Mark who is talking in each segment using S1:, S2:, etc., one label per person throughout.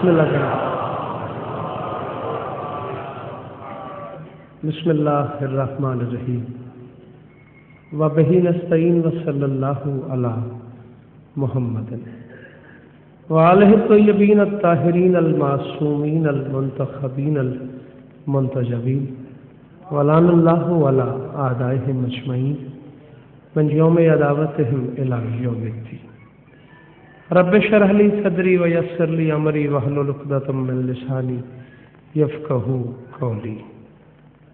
S1: بسم اللہ کریں. بسم اللہ الرحمن الرحیم. وبہ نستعین وصلی اللہ علی محمد وآلہ الطیبین الطاہرین المعصومین المنتخبین المنتجبین ولعن اللہ علی اعدائہم اجمعین من یوم عداوتہم الی یوم الدین. رب اشرح لی صدری ویسر لی امری واحلل عقدۃ من لسانی یفقہوا قولی.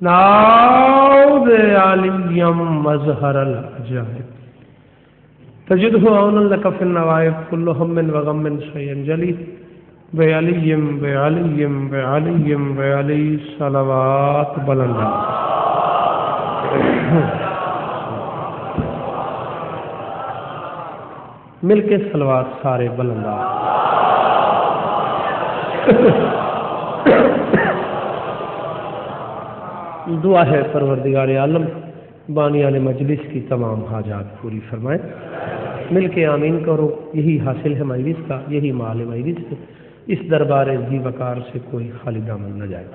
S1: نعوذ علیم مظہر العجائب تجدہ عونا لک فی النوائب کل ہم وغم سینجلی بعلیم بعلیم بعلیم بعلی صلوات بلند. مل کے صلوات سارے بلند. دعا ہے پروردگار عالم بانیان مجلس کی تمام حاجات پوری فرمائے. مل کے آمین کرو. یہی حاصل ہے مجلس کا، یہی مال ہے مجلس سے. اس دربار ذی وقار سے کوئی خالی دامن نہ جائے.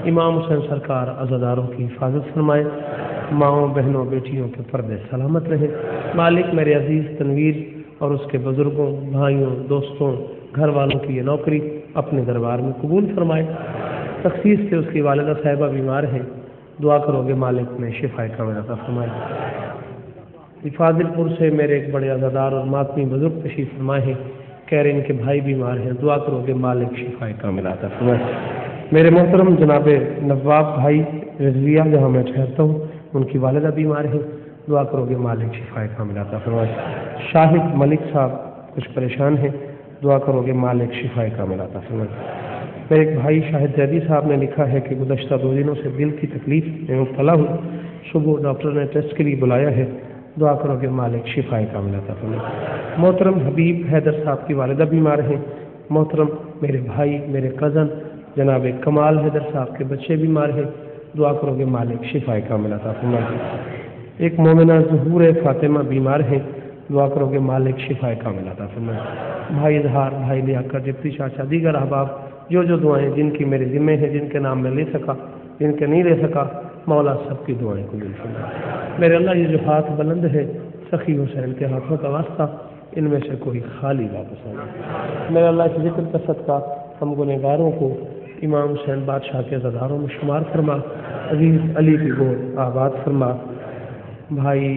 S1: امام حسین سرکار عزاداروں کی حفاظت فرمائے. ماؤں بہنوں بیٹیوں کے پردے سلامت رہے. مالک میرے عزیز تنویر اور اس کے بزرگوں بھائیوں دوستوں گھر والوں کی یہ نوکری اپنے دربار میں قبول فرمائے. تخصیص سے اس کی والدہ صاحبہ بیمار ہیں، دعا کرو گے مالک میں شفا کاملہ عطا فرمائے. فاضل پور سے میرے ایک بڑے عزادار اور ماتمی بزرگ تشریف فرمائے ہیں، کہہ رہے ان کے بھائی بیمار ہیں، دعا کرو گے مالک شفا کاملہ عطا فرمائے. میرے محترم جناب نواب بھائی رضویہ جہاں میں ٹھہرتا ہوں ان کی والدہ بیمار ہیں، دعا کرو گے مالک شفا کاملہ عطا فرمائے. شاہد ملک صاحب کچھ پریشان ہیں، دعا کرو گے مالک شفا کاملہ عطا فرمائے. میرے ایک بھائی شاہد زیدی صاحب نے لکھا ہے کہ گزشتہ 2 دنوں سے دل کی تکلیف میں مبتلا ہوں، صبح ڈاکٹر نے ٹیسٹ کے لیے بلایا ہے، دعا کرو کہ مالک شفا کاملہ عطا فرمائے. محترم حبیب حیدر صاحب کی والدہ بیمار ہیں. محترم میرے بھائی میرے کزن جناب کمال حیدر صاحب کے بچے بیمار ہیں، دعا کرو کہ مالک شفا کاملہ عطا فرمائے. ایک مومنہ ظہور فاطمہ بیمار ہیں، دعا کرو کہ مالک شفا کاملہ عطا فرمائے. بھائی اظہار بھائی لیاقت ڈپٹی چاچا دیگر احباب جو دعائیں جن کی میرے ذمہ ہیں، جن کے نام میں لے سکا جن کے نہیں لے سکا، مولا سب کی دعائیں قبول فرمائے. میرے اللہ یہ جو ہاتھ بلند ہے سخی حسین کے ہاتھوں کا واسطہ ان میں سے کوئی خالی واپس آنا. میرے اللہ اس ذکر کا صدقہ ہم گنہگاروں کو امام حسین بادشاہ کے عزاداروں میں شمار فرما. عزیز علی کی گود آباد فرما. بھائی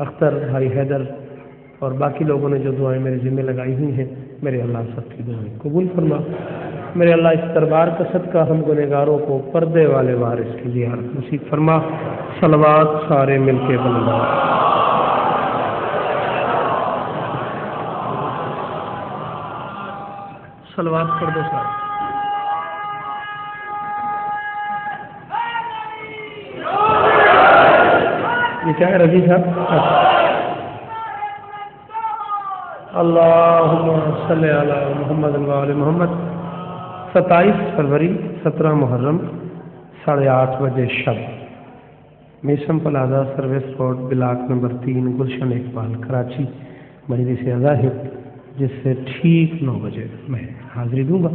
S1: اختر بھائی حیدر اور باقی لوگوں نے جو دعائیں میرے ذمہ لگائی ہوئی ہیں، میرے اللہ سب کی دعائیں قبول فرما. میرے اللہ اس دربار کا صدقہ ہم گنہگاروں کو پردے والے وارث کی زیارت نصیب فرما. صلوات سارے مل کے بلند. صلوات پڑھ دو سارے. یہ کیا ہے رضی صاحب؟ اللہم صلی علی محمد و آل محمد. 27 فروری 17 محرم 8:30 بجے شب Maisam plaza service road block number 3 Gulshan Iqbal Karachi مجلس اعزا ہے، جس سے ٹھیک 9 بجے میں حاضری دوں گا.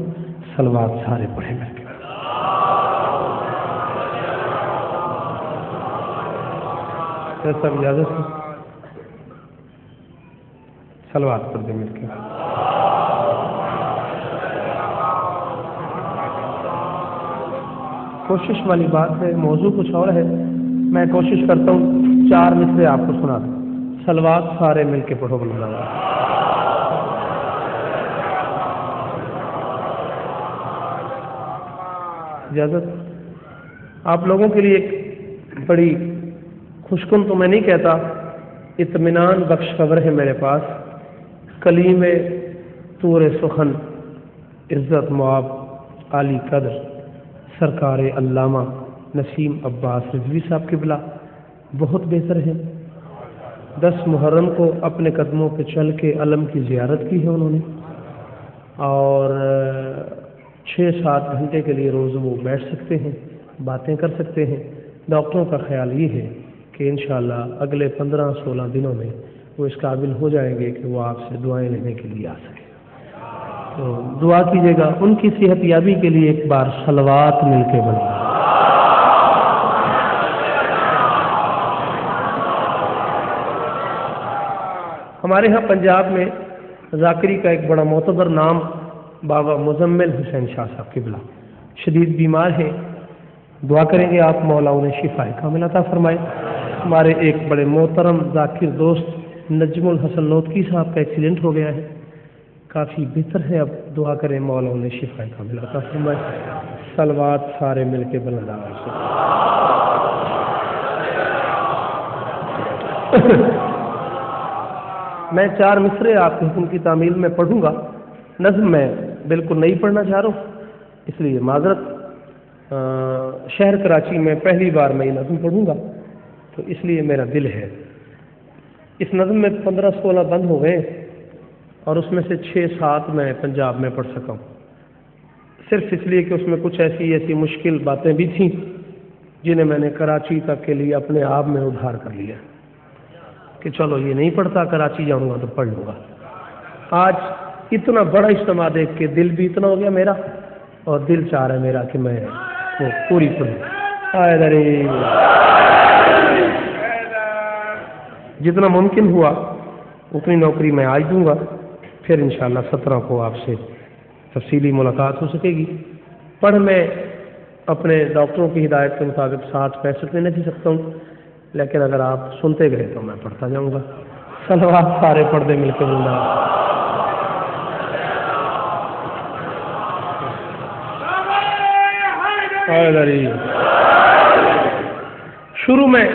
S1: صلوات سارے پڑھیں مل کے. سب اجازت ہے صلوات پڑھ دیں مل کے. کوشش والی بات ہے، موضوع کچھ اور ہے، میں کوشش کرتا ہوں 4 مصرے آپ کو سنا دوں. صلوات سارے مل کے پڑھو بلند. اجازت. آپ لوگوں کے لیے ایک بڑی خوشکن تو میں نہیں کہتا، اطمینان بخش خبر ہے میرے پاس. کلیم طور سخن عزت معاب عالی قدر سرکار علامہ نسیم عباس رضوی صاحب قبلہ بہت بہتر ہے. 10 محرم کو اپنے قدموں پہ چل کے علم کی زیارت کی ہے انہوں نے، اور 6-7 گھنٹے کے لیے روز وہ بیٹھ سکتے ہیں، باتیں کر سکتے ہیں. ڈاکٹروں کا خیال یہ ہے کہ انشاءاللہ اگلے 15-16 دنوں میں وہ اس قابل ہو جائیں گے کہ وہ آپ سے دعائیں لینے کے لیے آ سکیں. تو دعا کیجیے گا ان کی صحت یابی کے لیے ایک بار صلوات مل کے بنے. ہمارے ہاں پنجاب میں ذاکری کا ایک بڑا معتبر نام بابا مزمل حسین شاہ صاحب قبلہ شدید بیمار ہیں. دعا کریں گے آپ مولا انہیں شفا کاملہ عطا فرمائے. ہمارے ایک بڑے محترم ذاکر دوست نجم الحسن نوتکی صاحب کا ایکسیڈنٹ ہو گیا ہے, کافی بہتر ہے. اب دعا کریں مولا انہیں شفا کاملہ عطا فرمائے. صلوات سارے مل کے بلند آواز سے. میں 4 مصرے آپ کے حکم کی تعمیل میں پڑھوں گا. نظم میں بالکل نہیں پڑھنا چاہ رہا ہوں, اس لیے معذرت. شہر کراچی میں پہلی بار میں یہ نظم پڑھوں گا, تو اس لیے میرا دل ہے. اس نظم میں 15-16 بند ہو گئے اور اس میں سے 6-7 میں پنجاب میں پڑھ سکا ہوں, صرف اس لیے کہ اس میں کچھ ایسی مشکل باتیں بھی تھیں جنہیں میں نے کراچی تک کے لیے اپنے آپ میں ادھار کر لیا کہ چلو یہ نہیں پڑھتا, کراچی جاؤں گا تو پڑھ لوں گا. آج اتنا بڑا اجتماع دیکھ کے دل بھی اتنا ہو گیا میرا, اور دل چاہ رہا ہے میرا کہ میں وہ پوری پڑھوں. جتنا ممکن ہوا اتنی نوکری میں آج دوں گا, پھر انشاءاللہ 17 کو آپ سے تفصیلی ملاقات ہو سکے گی. پڑھ میں اپنے ڈاکٹروں کی ہدایت کے مطابق 60-65 میں نہیں سکتا ہوں, لیکن اگر آپ سنتے گئے تو میں پڑھتا جاؤں گا. صلوات سارے پردے مل کے بولنا. شروع میں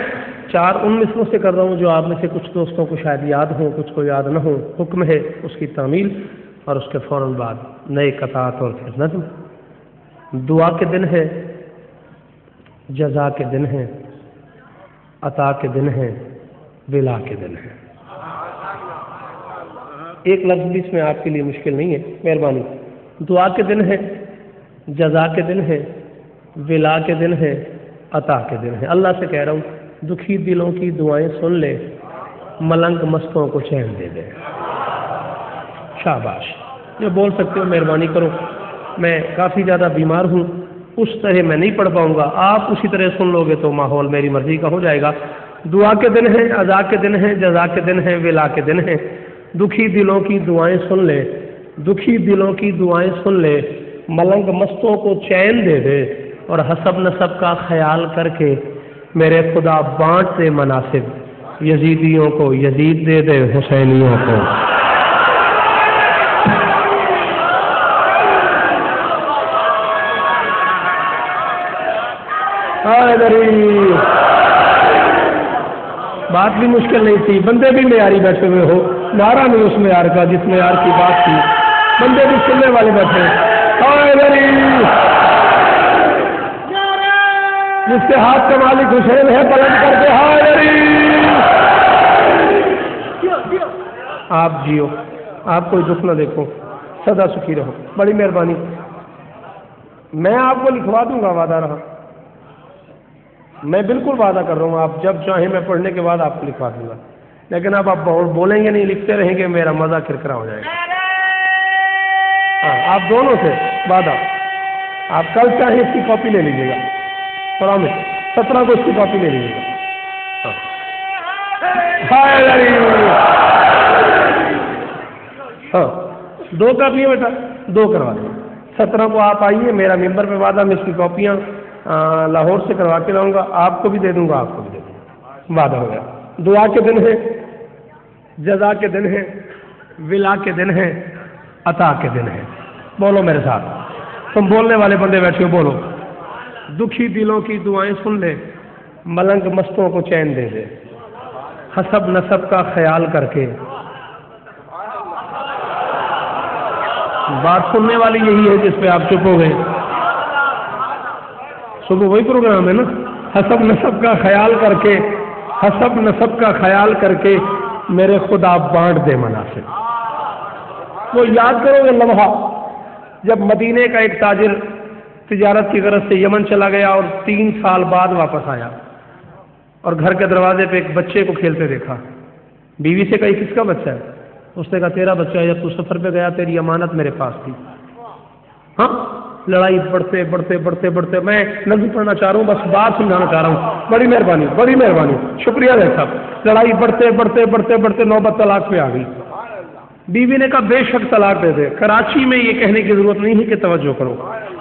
S1: 4 ان مصروں سے کر رہا ہوں جو آپ میں سے کچھ دوستوں کو شاید یاد ہوں, کچھ کو یاد نہ ہو. حکم ہے اس کی تعمیل اور اس کے فوراً بعد نئے قطعات اور پھر نظم. دعا کے دن ہے, جزا کے دن ہے, عطا کے دن ہے, ولا کے دن ہے. ایک لفظ بھی اس میں آپ کے لیے مشکل نہیں ہے, مہربانی. دعا کے دن ہے, جزا کے دن ہے, ولا کے دن ہے, عطا کے دن ہے. اللہ سے کہہ رہا ہوں دکھی دلوں کی دعائیں سن لے, ملنگ مستوں کو چین دے دے. شاباش, جو بول سکتے ہو مہربانی کرو. میں کافی زیادہ بیمار ہوں, اس طرح میں نہیں پڑھ پاؤں گا. آپ اسی طرح سن لو گے تو ماحول میری مرضی کا ہو جائے گا. دعا کے دن ہے, عزا کے دن ہے, جزا کے دن ہے, ولا کے دن ہے. دکھی دلوں کی دعائیں سن لے, دکھی دلوں کی دعائیں سن لے, ملنگ مستوں کو چین دے دے, اور حسب نسب کا خیال کر کے میرے خدا بانٹ دے مناسب. یزیدیوں کو یزید دے دے, حسینیوں کو. بات بھی مشکل نہیں تھی, بندے بھی معیاری بیٹھے ہوئے ہو. نعرہ نہیں اس معیار کا جس معیار کی بات تھی, بندے بھی سننے والے بیٹھے. جس کے ہاتھ کا مالک حسین ہے بلند کر کے آپ جیو, آپ کوئی دکھ نہ دیکھو, سدا سکھی رہو. بڑی مہربانی. میں آپ کو لکھوا دوں گا, وعدہ رہا. میں بالکل وعدہ کر رہا ہوں, آپ جب چاہیں میں پڑھنے کے بعد آپ کو لکھوا دوں گا. لیکن اب آپ بولیں گے نہیں, لکھتے رہیں گے, میرا مزہ کرکرا ہو جائے گا. آپ دونوں سے وعدہ. آپ کل چاہیں اس کی کاپی لے لیجیے گا, پرامس 17 کو اس کی کاپی لے لیجیے گا. ہاں 2 کاپی ہے بیٹا, 2 کروا دیں. 17 کو آپ آئیے, میرا ممبر پہ وعدہ, میں اس کی کاپیاں لاہور سے کروا کے لاؤں گا. آپ کو بھی دے دوں گا, آپ کو بھی دے دوں گا. وعدہ ہو گیا. دعا کے دن ہے, جزا کے دن ہے, ولا کے دن ہے, عطا کے دن ہے. بولو میرے ساتھ, تم بولنے والے بندے بیٹھے ہو, بولو. دکھی دلوں کی دعائیں سن لے, ملنگ مستوں کو چین دے دے, حسب نسب کا خیال کر کے. بات سننے والی یہی ہے جس پہ آپ چپ ہو گئے. صبح وہی پروگرام ہے نا, حسب نسب کا خیال کر کے, حسب نسب کا خیال کر کے میرے خدا بانٹ دے مناسب. وہ یاد کرو گے لمحہ جب مدینے کا ایک تاجر تجارت کی غرض سے یمن چلا گیا اور 3 سال بعد واپس آیا, اور گھر کے دروازے پہ ایک بچے کو کھیلتے دیکھا. بیوی سے کہی کس کا بچہ ہے؟ اس نے کہا تیرا بچہ جب تو سفر پہ گیا تیری امانت میرے پاس تھی. ہاں لڑائی بڑھتے بڑھتے بڑھتے بڑھتے میں نظم پڑھنا چاہ رہا ہوں, بس بات سمجھانا چاہ رہا ہوں. بڑی مہربانی شکریہ ہے صاحب. لڑائی بڑھتے بڑھتے بڑھتے بڑھتے نوبت طلاق پہ آ گئی. بیوی نے کہا بے شک طلاق دے دے. کراچی میں یہ کہنے کی ضرورت نہیں ہے کہ توجہ کرو.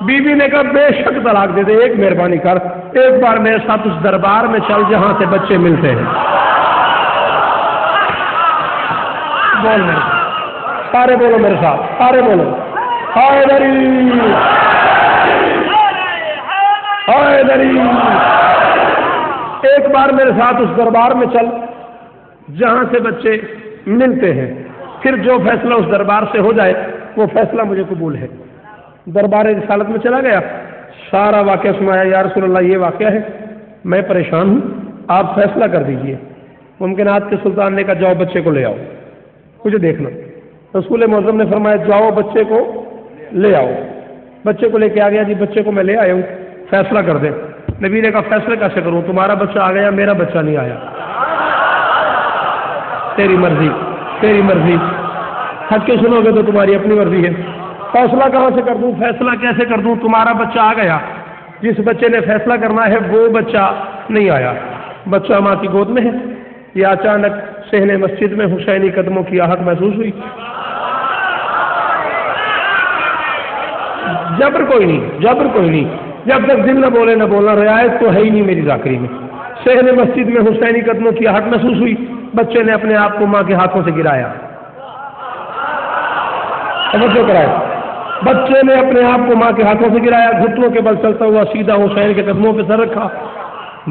S1: بیوی نے کہا بے شک طلاق دے دے, ایک مہربانی کر, ایک بار میرے ساتھ اس دربار میں چل جہاں سے بچے ملتے ہیں. بول میرے ساتھ, سارے بولو میرے ساتھ, سارے بولو حیدری حیدری. ایک بار میرے ساتھ اس دربار میں چل جہاں سے بچے ملتے ہیں, پھر جو فیصلہ اس دربار سے ہو جائے وہ فیصلہ مجھے قبول ہے. دربار رسالت میں چلا گیا, سارا واقعہ سنایا. یا رسول اللہ یہ واقعہ ہے, میں پریشان ہوں, آپ فیصلہ کر دیجئے. ممکنات کے سلطان نے کہا جاؤ بچے کو لے آؤ, مجھے دیکھنا. رسول معظم نے فرمایا جاؤ بچے کو لے آؤ. بچے کو لے کے آ گیا. جی بچے کو میں لے آیا ہوں, فیصلہ کر دیں. نبی نے کہا فیصلہ کیسے کروں, تمہارا بچہ آ گیا میرا بچہ نہیں آیا. تیری مرضی تیری مرضی, حق کے سنو گے تو تمہاری اپنی مرضی ہے. فیصلہ کہاں سے کر دوں, فیصلہ کیسے کر دوں, تمہارا بچہ آ گیا. جس بچے نے فیصلہ کرنا ہے وہ بچہ نہیں آیا. بچہ ماں کی گود میں ہے. یا اچانک صحن مسجد میں حسینی قدموں کی آہٹ محسوس ہوئی. جبر کوئی نہیں, جب تک دل نہ بولے نہ بولنا, رعایت تو ہے ہی نہیں میری ذاکری میں. صحن مسجد میں حسینی قدموں کی آہٹ محسوس ہوئی. بچے نے اپنے آپ کو ماں کے ہاتھوں سے گرایا. توجہ کرائے, بچے نے اپنے آپ کو ماں کے ہاتھوں سے گرایا. گھٹنوں کے بل چلتا ہوا سیدھا حسین کے قدموں پہ سر رکھا,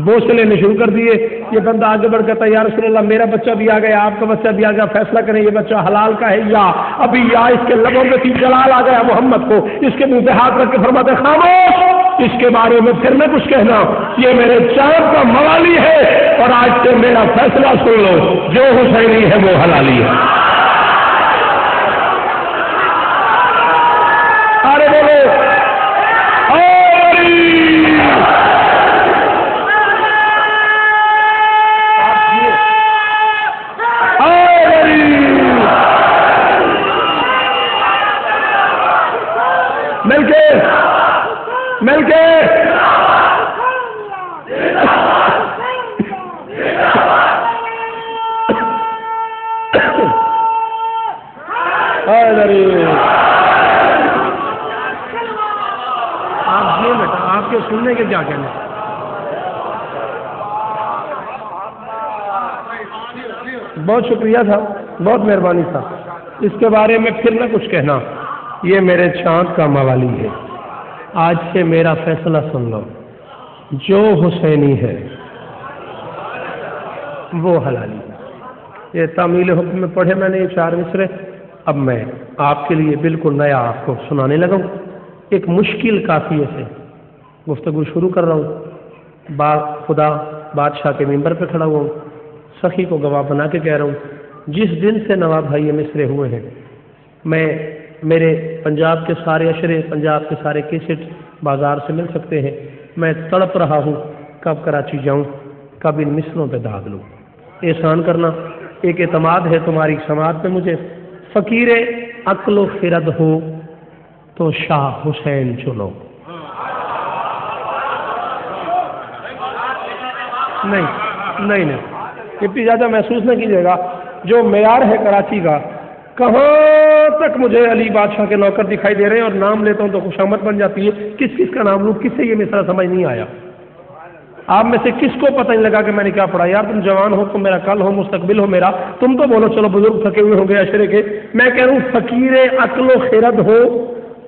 S1: بوسے لینے شروع کر دیے. یہ بندہ آگے بڑھ کر یا رسول اللہ میرا بچہ بھی آ گیا, آپ کا بچہ بھی آ گیا, فیصلہ کریں یہ بچہ حلال کا ہے یا ابھی, یا اس کے لبوں میں تھی جلال آ گیا محمد کو. اس کے منہ پہ ہاتھ رکھ کے فرماتے خاموش, اس کے بارے میں پھر میں کچھ کہنا, یہ میرے چاند کا موالی ہے اور آج سے میرا فیصلہ سن لو, جو حسینی ہے وہ حلالی ہے. ارے بولو مل کے آپ یہ بیٹا, آپ کے سننے کے کیا کہنے. بہت شکریہ تھا, بہت مہربانی تھا. اس کے بارے میں پھر نہ کچھ کہنا, یہ میرے چاند کا موالی ہے. آج سے میرا فیصلہ سن لو, جو حسینی ہے وہ حلالی ہے. یہ تعمیل حکم میں پڑھے میں نے یہ 4 مصرے. اب میں آپ کے لیے بالکل نیا آپ کو سنانے لگا ہوں. ایک مشکل قافیے سے گفتگو شروع کر رہا ہوں. خدا بادشاہ کے ممبر پہ کھڑا ہوا ہوں, سخی کو گواہ بنا کے کہہ رہا ہوں, جس دن سے نواب بھائی یہ مصرے ہوئے ہیں, میں میرے پنجاب کے سارے اشرے, پنجاب کے سارے کیسٹ بازار سے مل سکتے ہیں. میں تڑپ رہا ہوں کب کراچی جاؤں, کب ان مصروں پہ داغ لوں. احسان کرنا, ایک اعتماد ہے تمہاری سماعت پہ مجھے. فقیر عقل و خرد ہو تو شاہ حسین چنو. نہیں, اتنی زیادہ محسوس نہ کیجیے گا. جو معیار ہے کراچی کا, کہاں تک مجھے علی بادشاہ کے نوکر دکھائی دے رہے ہیں, اور نام لیتا ہوں تو خوشامد بن جاتی ہے. کس کس کا نام لوں, کس سے یہ مصرع سمجھ نہیں آیا. آپ میں سے کس کو پتہ نہیں لگا کہ میں نے کیا پڑھا. یار تم جوان ہو, تم میرا کل ہو, مستقبل ہو میرا, تم تو بولو چلو بزرگ تھکے ہوئے ہوں گے اشرے کے. میں کہہ رہا ہوں فقیر عقل و خرد ہو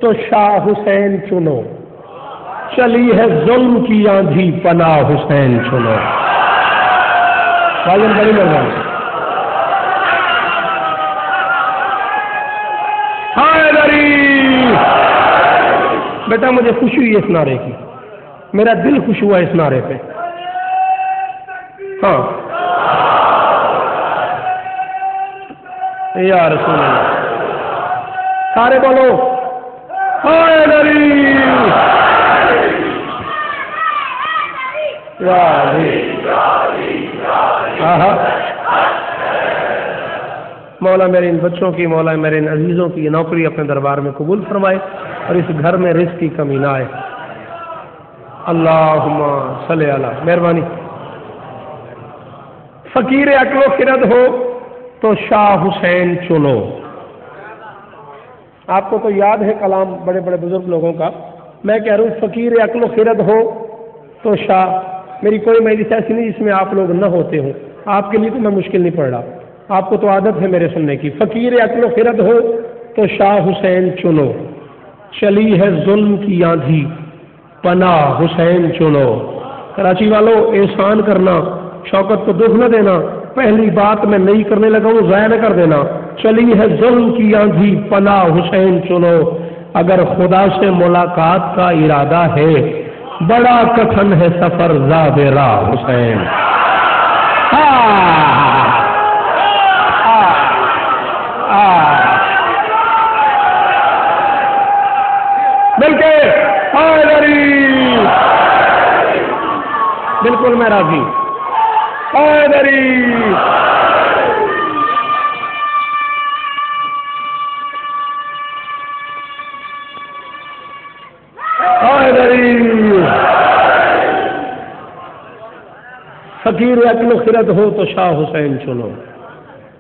S1: تو شاہ حسین چنو. چلی ہے ظلم کی آندھی پناہ حسین چنو. بڑی مہربانی. بیٹا مجھے خوشی ہوئی اس نعرے کی, میرا دل خوش ہوا اس نعرے پہ. ہاں یا رسول اللہ, سارے بولو حیدری. مولا میرے ان بچوں کی، مولا میرے ان عزیزوں کی نوکری اپنے دربار میں قبول فرمائے اور اس گھر میں رزق کی کمی نہ آئے۔ اللہم صلی اللہ، مہربانی۔ فقیر عقل و خرد ہو تو شاہ حسین چنو۔ آپ کو تو یاد ہے کلام بڑے بڑے بزرگ لوگوں کا، میں کہہ رہا ہوں فقیر عقل و خرد ہو تو شاہ۔ میری کوئی مجلس ایسی نہیں جس میں آپ لوگ نہ ہوتے ہوں، آپ کے لیے تو میں مشکل نہیں پڑ رہا، آپ کو تو عادت ہے میرے سننے کی۔ فقیر عقل و خرد ہو تو شاہ حسین چنو، چلی ہے ظلم کی آندھی پناہ حسین چنو۔ کراچی والوں احسان کرنا، شوکت کو دکھ نہ دینا، پہلی بات میں نہیں کرنے لگا ہوں ضائع نہ کر دینا۔ چلی ہے ظلم کی آندھی پناہ حسین چنو، اگر خدا سے ملاقات کا ارادہ ہے بڑا کٹھن ہے سفر زاد راہ حسین۔ مل کے بالکل میں راضی۔ فقیر عقل و خرد ہو تو شاہ حسین چنو۔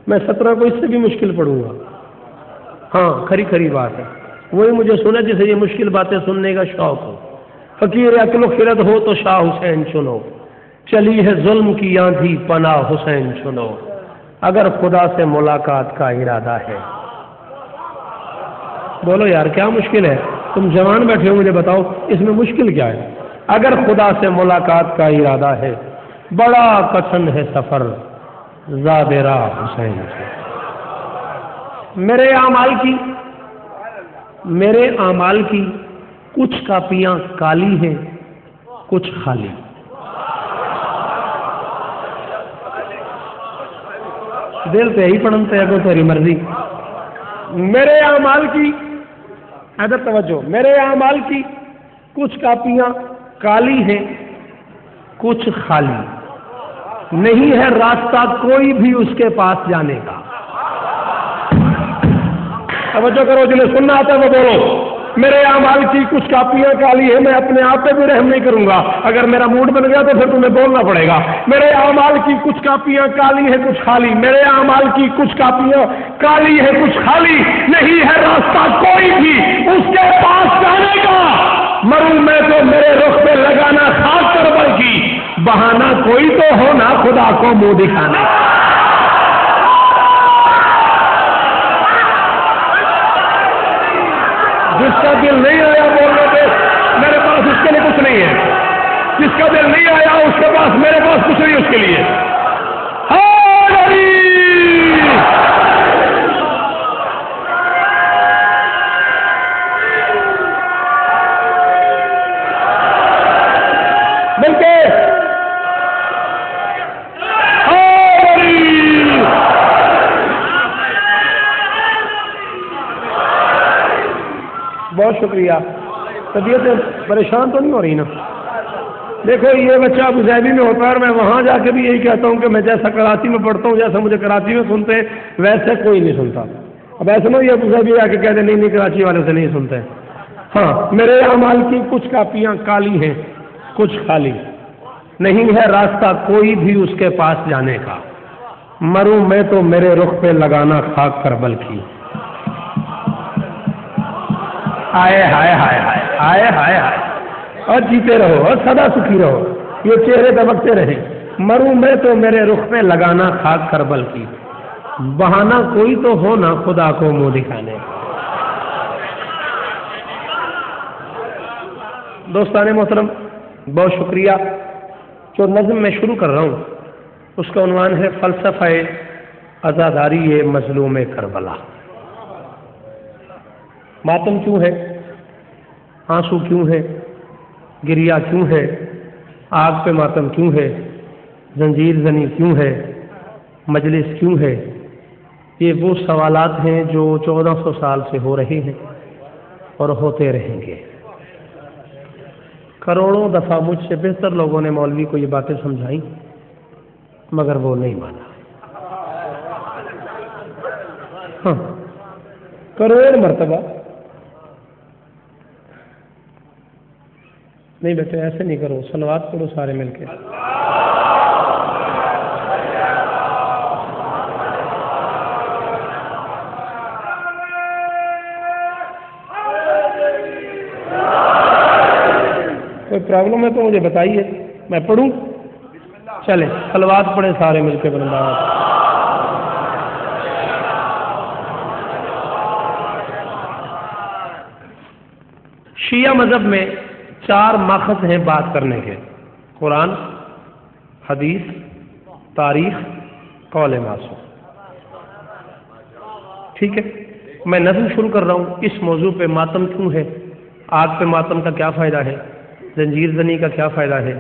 S1: میں 17 کو اس سے بھی مشکل پڑھوں گا۔ ہاں کھری بات ہے، وہی مجھے سنا جسے یہ مشکل باتیں سننے کا شوق ہو۔ فقیر عقل و خرد ہو تو شاہ حسین چنو، چلی ہے ظلم کی آندھی پناہ حسین چنو، اگر خدا سے ملاقات کا ارادہ ہے۔ بولو یار کیا مشکل ہے؟ تم جوان بیٹھے ہو، مجھے بتاؤ اس میں مشکل کیا ہے؟ اگر خدا سے ملاقات کا ارادہ ہے بڑا کٹھن ہے سفر زاد راہ حسین سے۔ میرے اعمال کی کچھ کاپیاں کالی ہیں کچھ خالی۔ دل سے ہی پڑھنتے ہیں تیری مرضی۔ میرے اعمال کی، ادب توجہ، میرے اعمال کی کچھ کاپیاں کالی ہیں کچھ خالی، نہیں ہے راستہ کوئی بھی اس کے پاس جانے کا۔ توجہ کرو، جنہیں سننا آتا ہے وہ بولو۔ میرے اعمال کی کچھ کاپیاں کالی ہیں، میں اپنے آپ پہ بھی رحم نہیں کروں گا، اگر میرا موڈ بن گیا تو پھر تمہیں بولنا پڑے گا۔ میرے اعمال کی کچھ کاپیاں کالی ہیں کچھ خالی، میرے اعمال کی کچھ کاپیاں کالی ہیں کچھ خالی، نہیں ہے راستہ کوئی بھی اس کے پاس جانے کا۔ مروں میں تو میرے رخ پہ لگانا خاک کربل کی، بہانہ کوئی تو ہو نا خدا کو منہ دکھانے۔ جس کا دل نہیں آیا بولنے پہ میرے پاس اس کے لیے کچھ نہیں ہے، جس کا دل نہیں آیا اس کے پاس میرے پاس کچھ نہیں اس کے لیے۔ بہت شکریہ۔ طبیعت پریشان تو نہیں ہو رہی نا؟ دیکھو یہ بچہ ابو ظہبی میں ہوتا ہے اور میں وہاں جا کے بھی یہی کہتا ہوں کہ میں جیسا کراچی میں پڑھتا ہوں، جیسا مجھے کراچی میں سنتے ہیں ویسے کوئی نہیں سنتا۔ اب ایسا نہ یہ ابو ظہبی جا کے کہتے نہیں کراچی والے سے نہیں سنتے۔ ہاں، میرے اعمال کی کچھ کاپیاں کالی ہیں کچھ خالی، نہیں ہے راستہ کوئی بھی اس کے پاس جانے کا۔ مروں میں تو میرے رخ پہ لگانا خاک کربل کی۔ آئے ہائے ہائے ہائے آئے ہائے ہائے، اور جیتے رہو اور سدا سکھی رہو، یہ چہرے دبکتے رہے۔ مروں میں تو میرے رخ پہ لگانا خاک کربل کی، بہانہ کوئی تو ہو نا خدا کو منہ دکھانے۔ دوستان محترم بہت شکریہ۔ جو نظم میں شروع کر رہا ہوں اس کا عنوان ہے فلسفہ عزاداری مظلوم کربلا۔ ماتم کیوں ہے؟ آنسو کیوں ہے؟ گریہ کیوں ہے؟ آگ پہ ماتم کیوں ہے؟ زنجیر زنی کیوں ہے؟ مجلس کیوں ہے؟ یہ وہ سوالات ہیں جو 1400 سال سے ہو رہے ہیں اور ہوتے رہیں گے۔ کروڑوں دفعہ مجھ سے بہتر لوگوں نے مولوی کو یہ باتیں سمجھائیں مگر وہ نہیں مانا۔ ہاں کروڑ مرتبہ نہیں بیٹے ایسے نہیں کرو، صلوات پڑھو سارے مل کے. کوئی پرابلم ہے تو مجھے بتائیے، میں پڑھوں؟ چلے صلوات پڑھیں سارے مل کے بلندہ. شیعہ مذہب میں 4 ماخذ ہیں بات کرنے کے: قرآن، حدیث، تاریخ، قول معصوم. ٹھیک ہے، میں نظم شروع کر رہا ہوں. اس موضوع پہ ماتم کیوں ہے، آگ پہ ماتم کا کیا فائدہ ہے، زنجیر زنی کا کیا فائدہ ہے،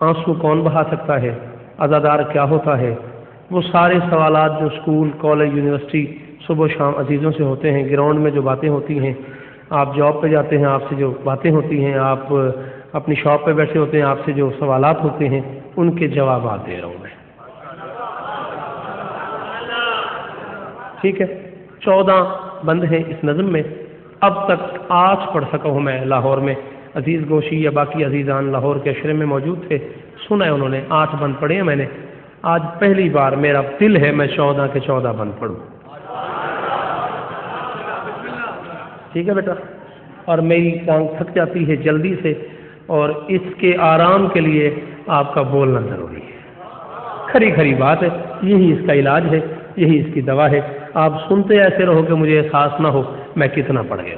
S1: آنسو کون بہا سکتا ہے، عزادار کیا ہوتا ہے، وہ سارے سوالات جو اسکول، کالج، یونیورسٹی صبح و شام عزیزوں سے ہوتے ہیں، گراؤنڈ میں جو باتیں ہوتی ہیں، آپ جاب پہ جاتے ہیں آپ سے جو باتیں ہوتی ہیں، آپ اپنی شاپ پہ بیٹھے ہوتے ہیں آپ سے جو سوالات ہوتے ہیں، ان کے جوابات دے رہا ہوں میں. ٹھیک ہے، 14 بند ہیں اس نظم میں. اب تک 8 پڑھ سکا ہوں میں. لاہور میں عزیز گوشی یا باقی عزیزان لاہور کے عشرے میں موجود تھے، سنا ہے انہوں نے. 8 بند پڑھے ہیں میں نے. آج پہلی بار میرا دل ہے میں 14 کے 14 بند پڑھوں. ٹھیک ہے بیٹا، اور میری ٹانگ تھک جاتی ہے جلدی سے، اور اس کے آرام کے لیے آپ کا بولنا ضروری ہے. کھری کھری بات ہے، یہی اس کا علاج ہے، یہی اس کی دوا ہے. آپ سنتے ایسے رہو کہ مجھے احساس نہ ہو میں کتنا پڑھ گیا.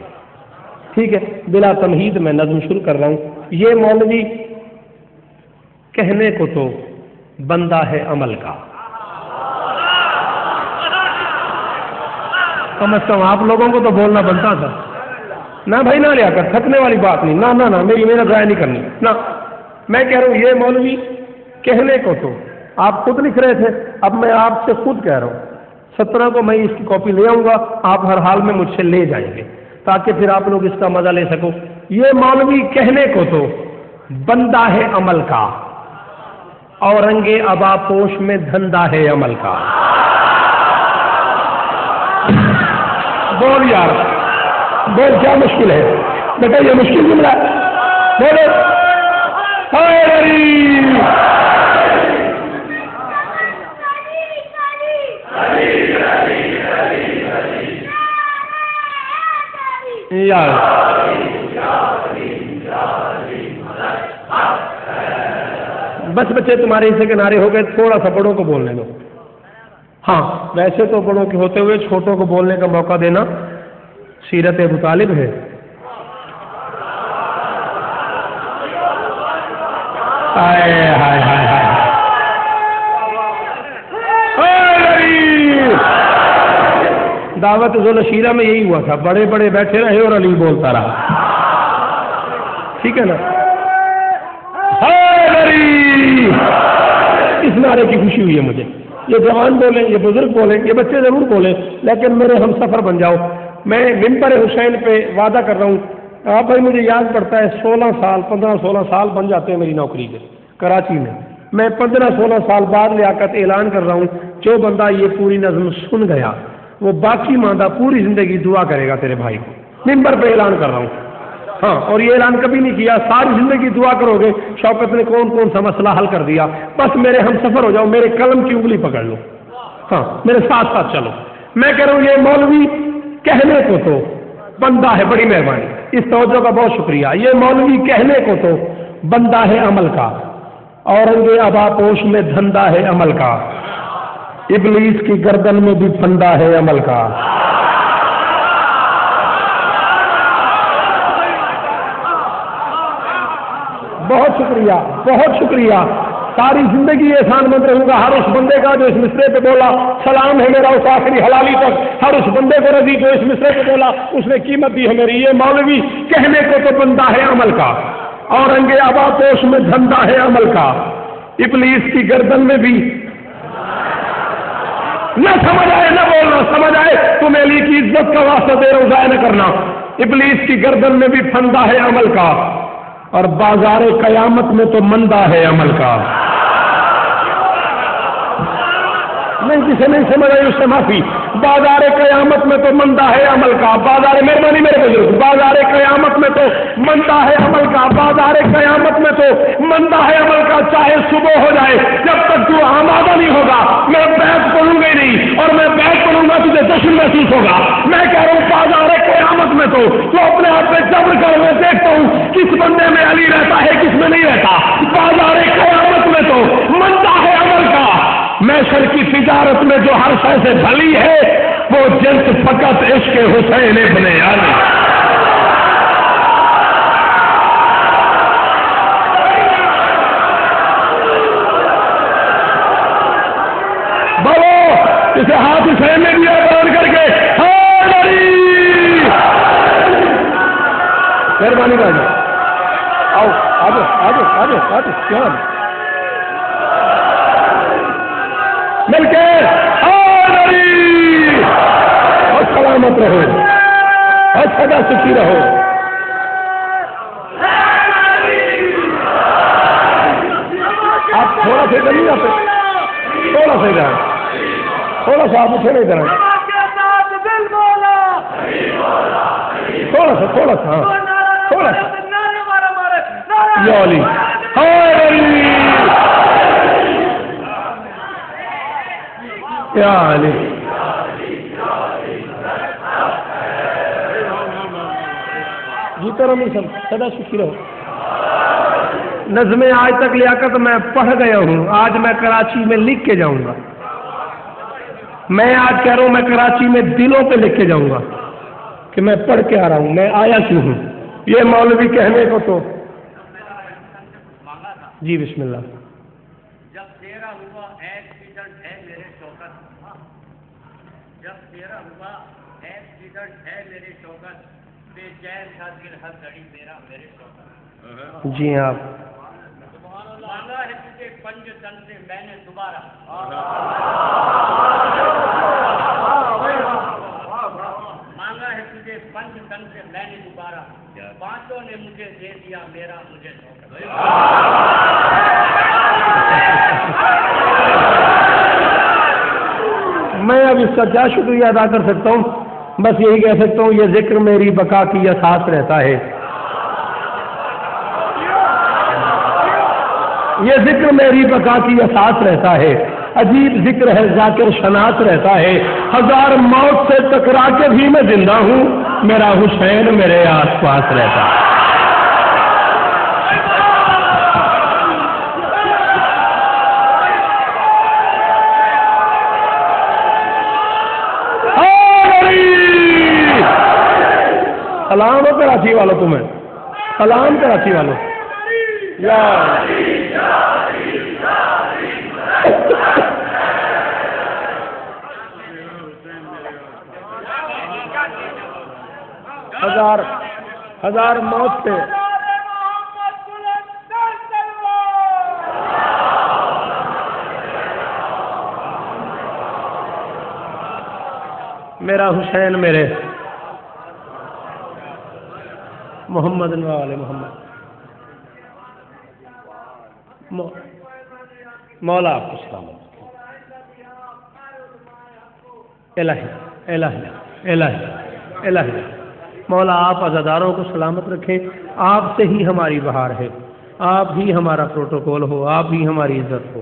S1: ٹھیک ہے، بلا تمہید میں نظم شروع کر رہا ہوں. یہ مولوی کہنے کو تو بندہ ہے عمل کا. کم از کم آپ لوگوں کو تو بولنا بنتا تھا. نہ بھائی نہ لیا کر، تھکنے والی بات نہیں. نہ میری محنت ضائع نہیں کرنی. نہ میں کہہ رہا ہوں یہ مولوی کہنے کو تو آپ خود لکھ رہے تھے، اب میں آپ سے خود کہہ رہا ہوں. 17 کو میں اس کی کاپی لے آؤں گا، آپ ہر حال میں مجھ سے لے جائیں گے تاکہ پھر آپ لوگ اس کا مزہ لے سکو. یہ مولوی کہنے کو تو بندہ ہے عمل کا، اورنگ ابا پوش میں دھندا ہے عمل کا. بول یار بول، کیا مشکل ہے بیٹا؟ یہ مشکل جملہ ہے. بولو یار. بس بچے تمہارے حصے کے نعرے ہو گئے، تھوڑا سا بڑوں کو بولنے دو. ہاں ویسے تو بڑوں کے ہوتے ہوئے چھوٹوں کو بولنے کا موقع دینا سیرت ابو طالب ہے. دعوت ذوالشیرہ میں یہی ہوا تھا، بڑے بڑے بیٹھے رہے اور علی بولتا رہا. ٹھیک ہے نا؟ اس نعرے کی خوشی ہوئی ہے مجھے. یہ جوان بولیں، یہ بزرگ بولیں، یہ بچے ضرور بولیں، لیکن میرے ہم سفر بن جاؤ. میں منبر حسین پہ وعدہ کر رہا ہوں. آپ بھائی مجھے یاد پڑتا ہے 16 سال 15-16 سال بن جاتے ہیں میری نوکری کے کراچی میں. میں 15-16 سال بعد لیاقت اعلان کر رہا ہوں، جو بندہ یہ پوری نظم سن گیا وہ باقی ماندہ پوری زندگی دعا کرے گا تیرے بھائی کو. منبر پہ اعلان کر رہا ہوں. ہاں، اور یہ اعلان کبھی نہیں کیا، ساری زندگی دعا کرو گے شوکت نے کون کون سا مسئلہ حل کر دیا. بس میرے ہم سفر ہو جاؤ، میرے قلم کی انگلی پکڑ لو. ہاں میرے ساتھ ساتھ چلو. میں کہہ رہا ہوں یہ مولوی کہنے کو تو بندہ ہے. بڑی مہربانی، اس توجہ کا بہت شکریہ. یہ مولوی کہنے کو تو بندہ ہے عمل کا، اورنگ ابا پوش میں دھندا ہے عمل کا، ابلیس کی گردن میں بھی پھندا ہے عمل کا. بہت شکریہ، بہت شکریہ. ساری زندگی احسان مند رہوں گا ہر اس بندے کا جو اس مصرے پہ بولا. سلام ہے میرا اس آخری حلالی تک، ہر اس بندے کو رضی جو اس مصرے پہ بولا، اس نے قیمت دی ہے میری. یہ مولوی کہنے کو تو بندہ ہے عمل کا، اورنگ ابا پوش میں دھندا ہے عمل کا، ابلیس کی گردن میں بھی. نہ سمجھ آئے نہ بولنا، سمجھ آئے تم علی کی عزت کا واسطہ دے رہا ہوں، ضائع نہ کرنا. ابلیس کی گردن میں بھی پھندا ہے عمل کا، اور بازار قیامت میں تو مندہ ہے عمل کا. نہیں جسے نہیں سمجھ آئی اس سے معافی. بازار قیامت میں تو مندہ ہے عمل کا, بازار مہربانی میرے بزرگ, بازار قیامت میں تو مندہ ہے عمل کا, بازار قیامت میں تو مندہ ہے عمل کا. چاہے صبح ہو جائے, جب تک تو آمادہ نہیں ہوگا میں بیعت کروں گا ہی نہیں, اور میں بیعت کروں گا تجھے جشن محسوس ہوگا. میں کہہ رہا ہوں بازار قیامت میں تو اپنے آپ پہ جبر کر, میں دیکھتا ہوں کس بندے میں علی رہتا ہے کس میں نہیں رہتا. بازار قیامت میں تو مندہ ہے عمل کا. میسر کی تجارت میں جو ہر شے سے بھلی ہے وہ جنس فقط عشق حسین ابن علی. بولو اسے ہاتھ حسین نے دیا باندھ کر کے, مہربانی بھائی آؤ آجو آجو آجو آجو کیا مل کے اور سلامت رہو اور سدا سکھی رہو. آپ تھوڑا سا ادھر نہیں آتے, تھوڑا سا ادھر, تھوڑا سا آپ تھوڑا ادھر آئے, تھوڑا سا تھوڑا سا تھوڑا سا یا علی یا علی. جیتا رہو سب سدا سکھی رہو. نظمیں آج تک لیاقت میں پڑھ گیا ہوں, آج میں کراچی میں لکھ کے جاؤں گا. میں آج کہہ رہا ہوں میں کراچی میں دلوں پہ لکھ کے جاؤں گا کہ میں پڑھ کے آ رہا ہوں, میں آیا کیوں ہوں. یہ مولوی کہنے کو تو جی بسم اللہ.
S2: جب تیرا ہوا ایکسیڈنٹ ہے میرے شوکت, جب تیرا ہوا ایکسیڈنٹ ہے میرے شوکت, بے چین تھا دل ہر گھڑی میرا میرے شوکت.
S1: جی آپ
S2: مانگا ہے تجھے پنج تن سے میں نے دوبارہ, مانگا ہے تجھے پنج تن سے میں نے دوبارہ, پانچوں نے مجھے دے دیا میرا مجھے شوکت.
S1: میں اب اس کا کیا شکریہ ادا کر سکتا ہوں, بس یہی کہہ سکتا ہوں یہ ذکر میری بقا کی احساس رہتا ہے, یہ ذکر میری بقا کی احساس رہتا ہے. عجیب ذکر ہے ذاکر شناس رہتا ہے, ہزار موت سے ٹکرا کے بھی میں زندہ ہوں, میرا حسین میرے آس پاس رہتا ہے. سلام ہو کراچی والوں تمہیں, سلام کراچی والوں. یا ہزار موت سے میرا حسین میرے محمد والے محمد. مولا آپ کو سلامت. الہی الہی الہی الہی مولا آپ عزاداروں کو سلامت رکھیں. آپ سے ہی ہماری بہار ہے, آپ ہی ہمارا پروٹوکول ہو, آپ ہی ہماری عزت ہو,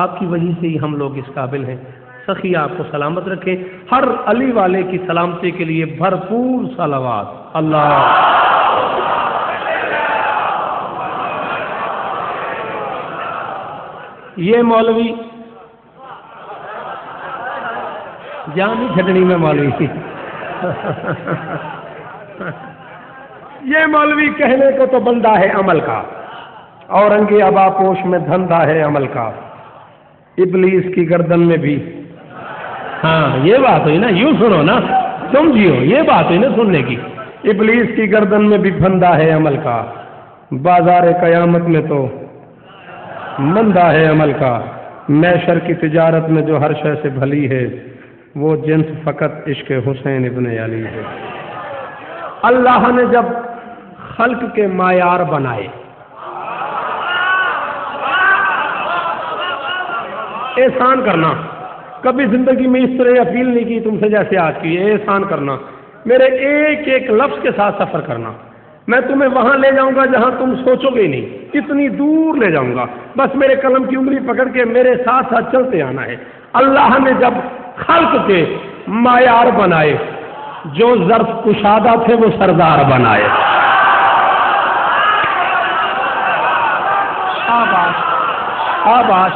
S1: آپ کی وجہ سے ہی ہم لوگ اس قابل ہیں. سخی آپ کو سلامت رکھیں. ہر علی والے کی سلامتی کے لیے بھرپور صلوات. اللہ یہ مولوی جان جھگڑی میں مولوی یہ مولوی کہنے کو تو بندہ ہے عمل کا, اورنگ ابا پوش میں دھندا ہے عمل کا, ابلیس کی گردن میں بھی. ہاں یہ بات ہوئی نا, یوں سنو نا, سمجھیو یہ بات ہوئی نا سننے کی. ابلیس کی گردن میں بھی پھندا ہے عمل کا, بازار قیامت میں تو مندہ ہے عمل کا. میشر کی تجارت میں جو ہر شے سے بھلی ہے وہ جنس فقط عشق حسین ابن علی ہے. اللہ نے جب خلق کے معیار بنائے, احسان کرنا, کبھی زندگی میں اس طرح اپیل نہیں کی تم سے جیسے آج کی. یہ احسان کرنا، میرے ایک ایک لفظ کے ساتھ سفر کرنا. میں تمہیں وہاں لے جاؤں گا جہاں تم سوچو گے نہیں، اتنی دور لے جاؤں گا. بس میرے قلم کی انگلی پکڑ کے میرے ساتھ ساتھ چلتے آنا ہے. اللہ نے جب خلق کے معیار بنائے، جو ظرف کشادہ تھے وہ سردار بنائے. شاباش شاباش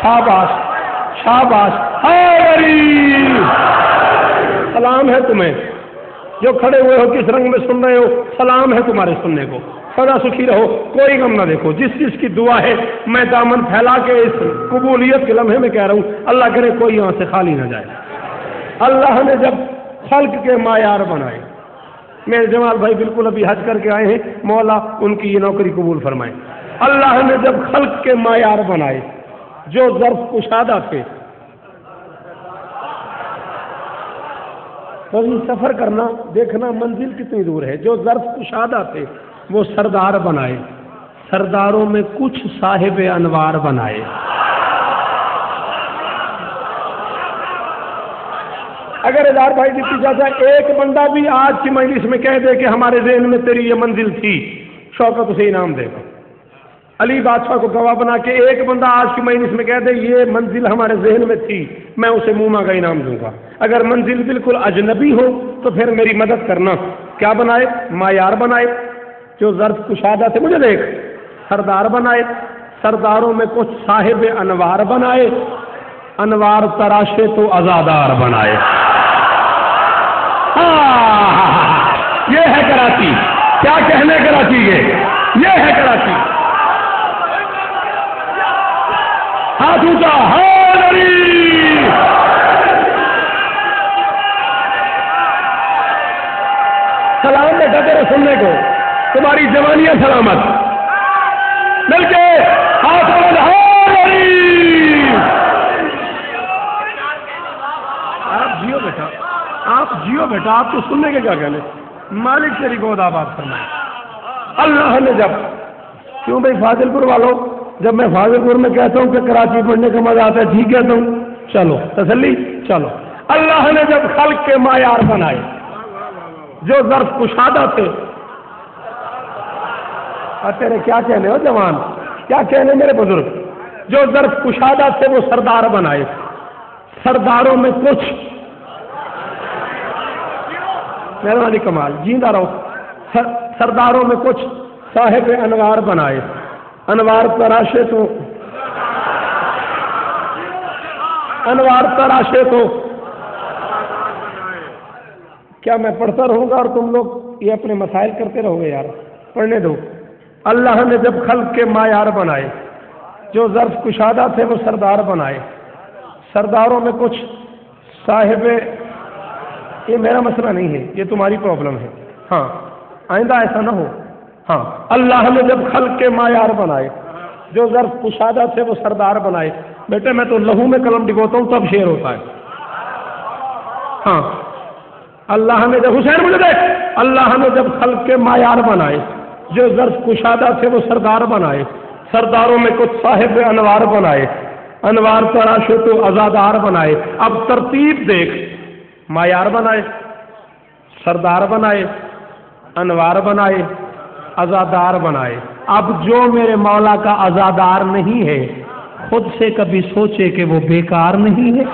S1: شاباش شاباش. سلام ہے تمہیں جو کھڑے ہوئے ہو، کس رنگ میں سن رہے ہو، سلام ہے تمہارے سننے کو. سدا سکھی رہو، کوئی غم نہ دیکھو. جس چیز کی دعا ہے میں دامن پھیلا کے اس قبولیت کے لمحے میں کہہ رہا ہوں، اللہ کرے کوئی یہاں سے خالی نہ جائے. اللہ نے جب خلق کے معیار بنائے، میرے جمال بھائی بالکل ابھی حج کر کے آئے ہیں، مولا ان کی یہ نوکری قبول فرمائے. اللہ نے جب خلق کے معیار بنائے جو ظرف کشادہ تھے، کبھی سفر کرنا دیکھنا منزل کتنی دور ہے، جو ظرف کشادہ تھے وہ سردار بنائے. سرداروں میں کچھ صاحب انوار بنائے. اگر ادار بھائی جتنی چاہتا ہے ایک بندہ بھی آج کی مجلس میں کہہ دے کہ ہمارے ذہن میں تیری یہ منزل تھی، شوکت اسے انعام دے گا. علی بادشاہ کو گواہ بنا کے ایک بندہ آج کی مجلس میں کہہ دے یہ منزل ہمارے ذہن میں تھی، میں اسے موما کا انعام دوں گا. اگر منزل بالکل اجنبی ہو تو پھر میری مدد کرنا. کیا بنائے؟ معیار بنائے جو ظرف کشادہ تھے. مجھے دیکھ، سردار بنائے. سرداروں میں کچھ صاحب انوار بنائے. انوار تراشے تو ازادار بنائے. یہ ہے کراچی. کیا کہنے کراچی کے، یہ ہے کراچی. ہاتھ اونچا، سلام بیٹا تیرے سننے کو، تمہاری جوانیاں سلامت. مل کے ہاتھ بلند، آپ جیو بیٹا، آپ جیو بیٹا. آپ کو سننے کے کیا کہنے، مالک تیری گود آباد فرمائے. اللہ نے جب، کیوں بھائی فاضل پور والوں، جب میں فاضل پور میں کہتا ہوں کہ کراچی پڑھنے کا مزہ آتا ہے، ٹھیک کہتا ہوں، چلو تسلی. چلو، اللہ نے جب خلق کے معیار بنائے جو ظرف کشادہ تھے، اور تیرے کیا کہنے ہو جوان، کیا کہنے میرے بزرگ، جو ظرف کشادہ تھے وہ سردار بنائے. سرداروں میں کچھ، مہربانی کمال جیندہ رہو. سرداروں میں کچھ صاحب انوار بنائے. انوار تراشے تو، انوار تراشے تو. کیا میں پڑھتا رہوں گا اور تم لوگ یہ اپنے مسائل کرتے رہو گے؟ یار پڑھنے دو. اللہ نے جب خلق کے معیار بنائے جو ظرف کشادہ تھے وہ سردار بنائے. سرداروں میں کچھ صاحب، یہ میرا مسئلہ نہیں ہے، یہ تمہاری پرابلم ہے. ہاں آئندہ ایسا نہ ہو. ہاں، اللہ نے جب خلق کے معیار بنائے جو ظرف کشادہ تھے وہ سردار بنائے. بیٹے میں تو لہو میں قلم ڈگوتا ہوں تب شعر ہوتا ہے. ہاں، اللہ نے جب، حسین مجھے دیکھ، اللہ نے جب خلق کے معیار بنائے جو ظرف کشادہ تھے وہ سردار بنائے. سرداروں میں کچھ صاحب انوار بنائے. انوار تراشے تو ازادار بنائے. اب ترتیب دیکھ، معیار بنائے، سردار بنائے، انوار بنائے، ازادار بنائے. اب جو میرے مولا کا ازادار نہیں ہے خود سے کبھی سوچے کہ وہ بیکار نہیں ہے.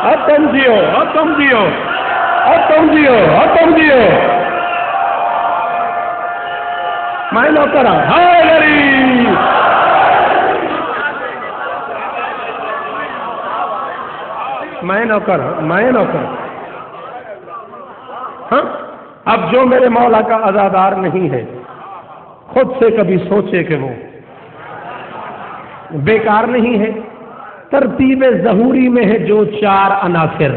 S1: اب تم جیو، اب تم جیو، اب تم جیو، اب تم جیو. میں نوکر ہائے غریب. میں نوکر ہوں، میں نوکر. ہاں، اب جو میرے مولا کا ازادار نہیں ہے خود سے کبھی سوچے کہ وہ بیکار نہیں ہے. ترتیب ظہوری میں ہے جو چار عناصر،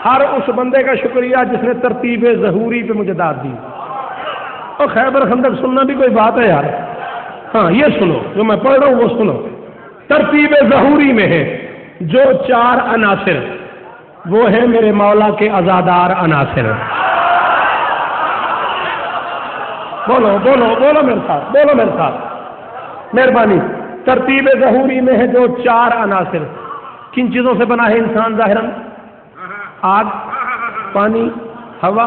S1: ہر اس بندے کا شکریہ جس نے ترتیب ظہوری پہ مجھے داد دی. اور خیبر خندق سننا بھی کوئی بات ہے یار. ہاں یہ سنو جو میں پڑھ رہا ہوں وہ سنو. ترتیب ظہوری میں ہے جو چار عناصر، وہ ہے میرے مولا کے ازادار عناصر. بولو بولو بولو میرے ساتھ، بولو میرے ساتھ، مہربانی۔ ترتیب ظہوری میں ہے جو چار عناصر، کن چیزوں سے بنا ہے انسان ظاہراً؟ آگ، پانی، ہوا،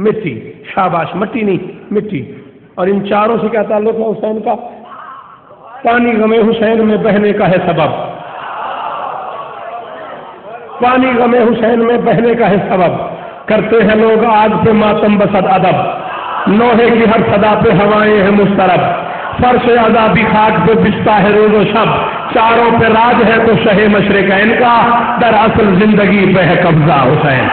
S1: مٹی۔ شاباش، مٹی نہیں، مٹی۔ اور ان چاروں سے کیا تعلق ہے حسین کا؟ پانی غم حسین میں بہنے کا ہے سبب، پانی غم حسین میں بہنے کا ہے سبب۔ کرتے ہیں لوگ آگ پہ ماتم بسد ادب، نوحے کی ہر صدا پہ ہوائیں ہیں مسترب، فرش عذابی خاک پہ بچتا ہے روز و شب، چاروں پہ راج ہے تو شہ مشرقین کا، دراصل زندگی پہ ہے قبضہ حسین۔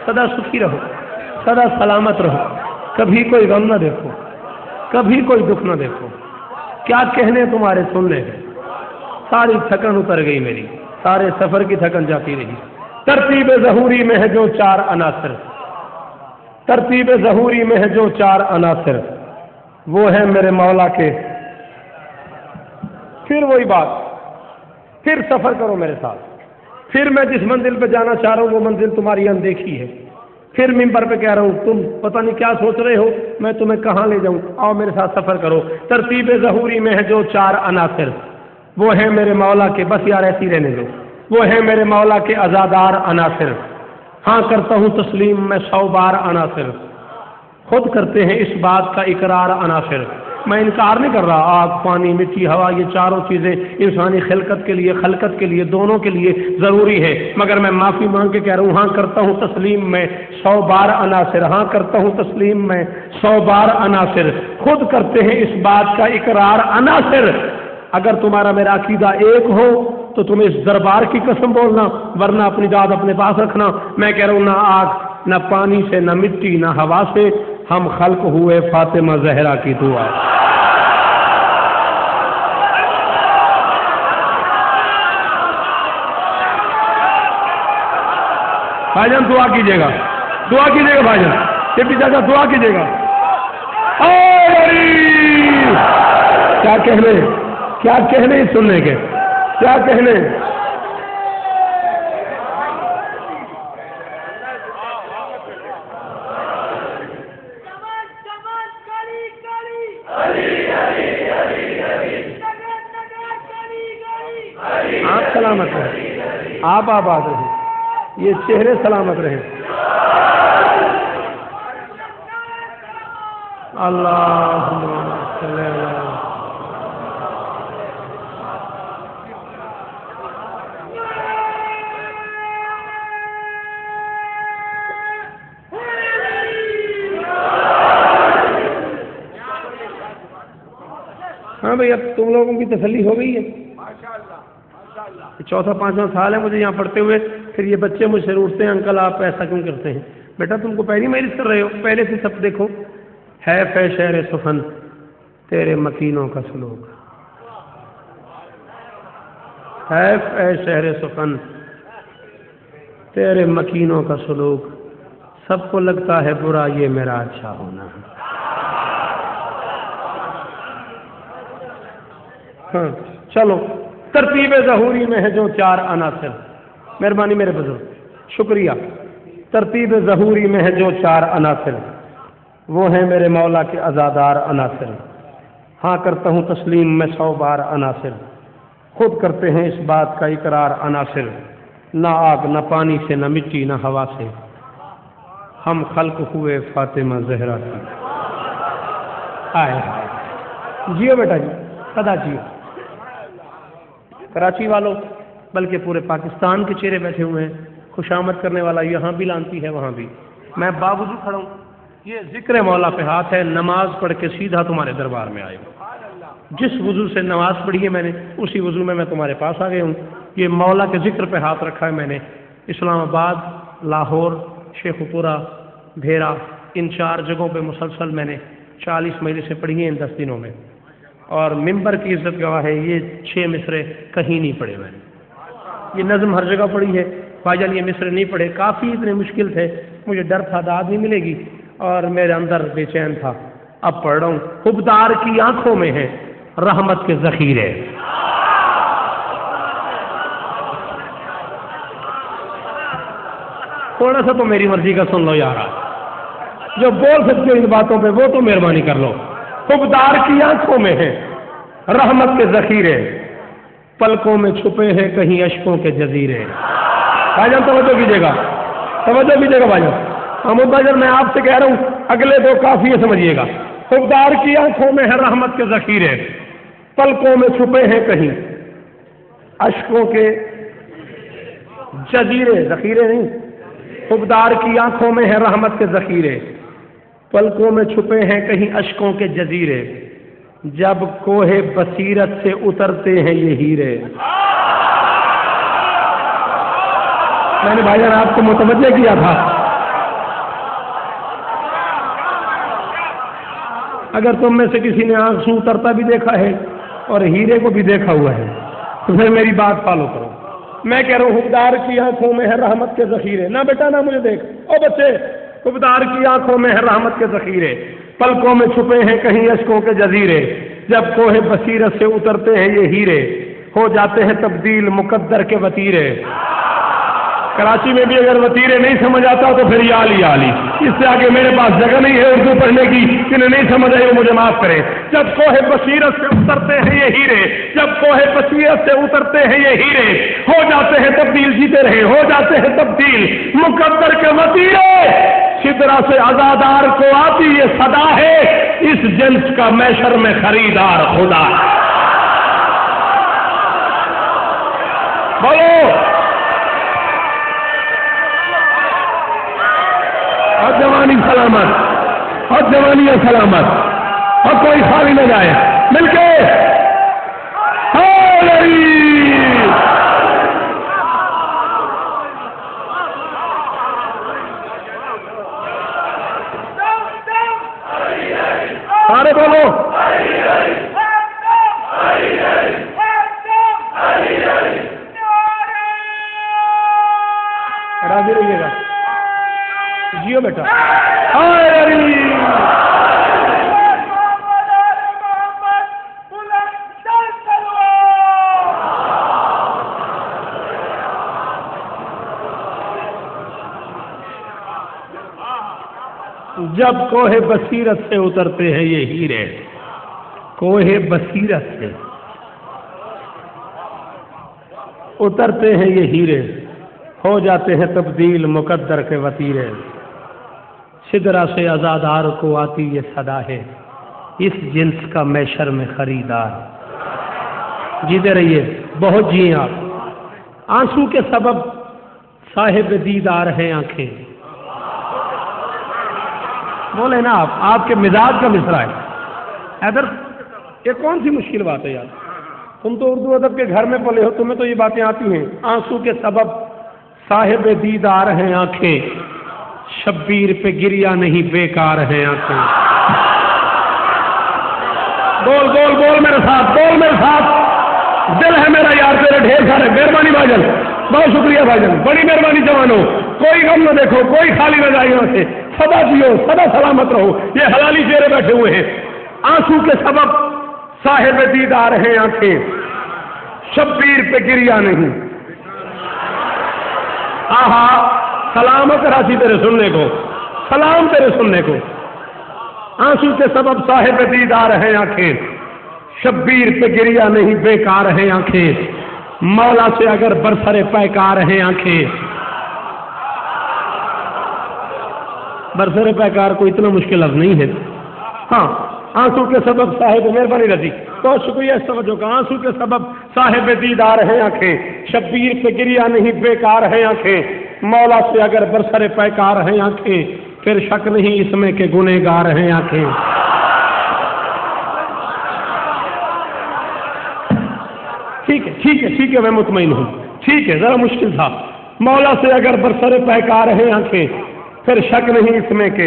S1: سدا سکھی رہو، سدا سلامت رہو، کبھی کوئی غم نہ دیکھو، کبھی کوئی دکھ نہ دیکھو۔ کیا کہنے تمہارے سننے ہیں، ساری تھکن اتر گئی میری، سارے سفر کی تھکن جاتی رہی۔ ترتیب ظہوری میں ہے جو چار عناصر، ترتیب ظہوری میں ہے جو چار عناصر، وہ ہے میرے مولا کے۔ پھر وہی بات، پھر سفر کرو میرے ساتھ، پھر میں جس منزل پہ جانا چاہ رہا ہوں وہ منزل تمہاری اندیکھی ہے، پھر ممبر پہ کہہ رہا ہوں تم پتہ نہیں کیا سوچ رہے ہو، میں تمہیں کہاں لے جاؤں، آؤ میرے ساتھ سفر کرو۔ ترتیب ظہوری میں ہے جو چار عناصر، وہ ہیں میرے مولا کے، بس یار ایسی رہنے دو، وہ ہیں میرے مولا کے عزادار عناصر۔ ہاں کرتا ہوں تسلیم میں 100 بار عناصر، خود کرتے ہیں اس بات کا اقرار عناصر۔ میں انکار نہیں کر رہا، آگ، پانی، مٹی، ہوا، یہ چاروں چیزیں انسانی خلقت کے لیے، خلقت کے لیے، دونوں کے لیے ضروری ہے، مگر میں معافی مانگ کے کہہ رہا ہوں ہاں کرتا ہوں تسلیم میں 100 بار عناصر، ہاں کرتا ہوں تسلیم میں 100 بار عناصر، خود کرتے ہیں اس بات کا اقرار عناصر۔ اگر تمہارا میرا عقیدہ ایک ہو تو تم اس دربار کی قسم بولنا، ورنہ اپنی داد اپنے پاس رکھنا۔ میں کہہ رہا ہوں نہ آگ، نہ پانی سے، نہ مٹی، نہ ہوا سے، ہم خلق ہوئے فاطمہ زہرا کی دعا۔ بھائی جان دعا کیجیے گا، دعا کیجیے گا بھائی جان، ڈپٹی چاچا دعا کیجیے گا۔ کیا کہنے، کیا کہنے سننے کے، کیا کہنے۔ آپ سلامت رہیں، آپ آباد رہیں، یہ چہرے سلامت رہیں۔ اللہم صلی اللہ۔ ہاں بھئی اب تم لوگوں کی تسلی ہو گئی ہے، چوتھا پانچواں سال ہے مجھے یہاں پڑھتے ہوئے، پھر یہ بچے مجھ سے روٹتے ہیں انکل آپ ایسا کیوں کرتے ہیں؟ بیٹا تم کو پہلی مجلس کر رہے ہو، پہلے سے سب دیکھو۔ ہے فے شہر سخن تیرے مکینوں کا سلوک، ہے فے شہر سخن تیرے مکینوں کا سلوک، سب کو لگتا ہے برا یہ میرا اچھا ہونا۔ ہاں چلو، ترتیب ظہوری میں ہے جو چار عناصر، مہربانی میرے بزرگ شکریہ۔ ترتیب ظہوری میں ہے جو چار عناصر، وہ ہیں میرے مولا کے عزادار عناصر۔ ہاں کرتا ہوں تسلیم میں 100 بار عناصر، خود کرتے ہیں اس بات کا اقرار عناصر۔ نہ آگ، نہ پانی سے، نہ مٹی، نہ ہوا سے، ہم خلق ہوئے فاطمہ زہرا کی۔ آئے جیو بیٹا جی، سدا جیو۔ کراچی والوں بلکہ پورے پاکستان کے چہرے بیٹھے ہوئے ہیں، خوش آمد کرنے والا یہاں بھی لانتی ہے وہاں بھی، میں باوجود کھڑا ہوں۔ یہ ذکر مولا پہ ہاتھ ہے، نماز پڑھ کے سیدھا تمہارے دربار میں آئے ہوں، جس وضو سے نماز پڑھی ہے میں نے اسی وضو میں تمہارے پاس آ گیا ہوں۔ یہ مولا کے ذکر پہ ہاتھ رکھا ہے میں نے، اسلام آباد، لاہور، شیخ پورہ، بھیرا، ان 4 جگہوں پہ مسلسل میں نے 40 مجلسیں پڑھی ہیں ان 10 دنوں میں، اور ممبر کی عزت گواہ ہے یہ 6 مصرے کہیں نہیں پڑھے میں نے، یہ نظم ہر جگہ پڑھی ہے، بھائی جان یہ مصرے نہیں پڑھے، کافی اتنے مشکل تھے، مجھے ڈر تھا داد نہیں ملے گی اور میرے اندر بے چین تھا، اب پڑھ رہا ہوں۔ خبدار کی آنکھوں میں ہے رحمت کے ذخیرے، تھوڑا سا تو میری مرضی کا سن لو یار، جو بول سکتے ہو ان باتوں پہ وہ تو مہربانی کر لو۔ خبدار کی آنکھوں میں ہے رحمت کے ذخیرے، پلکوں میں چھپے ہیں کہیں اشکوں کے جزیرے۔ بھائی جان توجہ کیجیے گا، توجہ کیجیے گا بھائی جان، محمود بھائی جان میں آپ سے کہہ رہا ہوں اگلے 2 کافی ہے سمجھیے گا۔ خبدار کی آنکھوں میں ہے رحمت کے ذخیرے، پلکوں میں چھپے ہیں کہیں اشکوں کے جزیرے، ذخیرے نہیں، خبدار کی آنکھوں میں ہے رحمت کے ذخیرے، پلکوں میں چھپے ہیں کہیں اشکوں کے جزیرے، جب کوہ بصیرت سے اترتے ہیں یہ ہیرے۔ میں نے بھائی جان آپ کو متوجہ کیا تھا، اگر تم میں سے کسی نے آنکھ سے اترتا بھی دیکھا ہے اور ہیرے کو بھی دیکھا ہوا ہے تو پھر میری بات فالو کرو۔ میں کہہ رہا ہوں خبدار کی آنکھوں میں ہے رحمت کے ذخیرے، نہ بیٹا نہ مجھے دیکھ، او بچے، خبدار کی آنکھوں میں ہے رحمت کے ذخیرے، پلکوں میں چھپے ہیں کہیں اشکوں کے جزیرے، جب کوہ بصیرت سے اترتے ہیں یہ ہیرے، ہو جاتے ہیں تبدیل مقدر کے وتیرے۔ کراچی میں بھی اگر وتیرے نہیں سمجھ آتا تو پھر یا علی، اس سے آگے میرے پاس جگہ نہیں ہے اردو پڑھنے کی، جنہیں نہیں سمجھ آئی وہ مجھے معاف کرے۔ جب کوہ بصیرت سے اترتے ہیں یہ ہیرے، جب کوہ بصیرت سے اترتے ہیں یہ ہیرے، ہو جاتے ہیں تبدیل، جیتے رہے، ہو جاتے ہیں تبدیل مقدر کے وتیرے، شدرا سے عزادار کو آتی یہ صدا ہے، اس جنس کا محشر میں خریدار خدا ہے۔ بولو اور جوانی سلامت، اور جوانی سلامت، اور کوئی خالی نہ جائے، مل کے سارے بولو راضی رہیے گا، جیو بیٹا۔ جب کوہ بصیرت سے اترتے ہیں یہ ہیرے، کوہ بصیرت سے اترتے ہیں یہ ہیرے، ہو جاتے ہیں تبدیل مقدر کے وتیرے، شدرا سے عزادار کو آتی یہ صدا ہے، اس جنس کا محشر میں خریدار۔ جیتے رہیے، بہت جی آپ۔ آنسو کے سبب صاحب دیدار ہیں آنکھیں، بولے نا آپ کے مزاج کا مصرع ہے حیدر، یہ کون سی مشکل بات ہے یار، تم تو اردو ادب کے گھر میں پلے ہو، تمہیں تو یہ باتیں آتی ہیں۔ آنسو کے سبب صاحب دیدار ہیں آنکھیں، شبیر پہ گریا نہیں بیکار ہیں آنکھیں۔ بول بول بول میرے ساتھ، بول میرے ساتھ، دل ہے میرا یار تیرے ڈھیر سارے۔ مہربانی بھائی جان، بہت شکریہ بھائی جان، بڑی مہربانی جوانوں، کوئی غم نہ دیکھو، کوئی خالی نہ جائے یہاں سے، سدا جیو، سدا سلامت رہو، یہ حلالی چہرے بیٹھے ہوئے ہیں۔ آنسو کے سبب صاحب دیدار ہیں آنکھیں، شبیر پہ گریا نہیں۔ آہا، سلام ہو کراچی تیرے سننے کو، سلام تیرے سننے کو۔ آنسو کے سبب صاحب دیدار ہیں آنکھیں، شبیر پہ گریا نہیں بیکار ہیں آنکھیں، مولا سے اگر برسر پیکار ہیں آنکھیں۔ برسر پیکار کو اتنا مشکل لفظ نہیں ہے۔ ہاں، آنسو کے سبب صاحب، مہربانی رضی، بہت شکریہ اس توجہ کا۔ آنسو کے سبب صاحب دیدار ہیں آنکھیں، شبیر پہ گریا نہیں بیکار ہیں آنکھیں، مولا سے اگر برسر پیکار ہیں آنکھیں، پھر شک نہیں اس میں کہ گنہگار ہیں آنکھیں۔ ٹھیک ہے ٹھیک ہے ٹھیک ہے، میں مطمئن ہوں، ٹھیک ہے، ذرا مشکل تھا۔ مولا سے اگر برسر پیکار ہیں آنکھیں، پھر شک نہیں اس میں کہ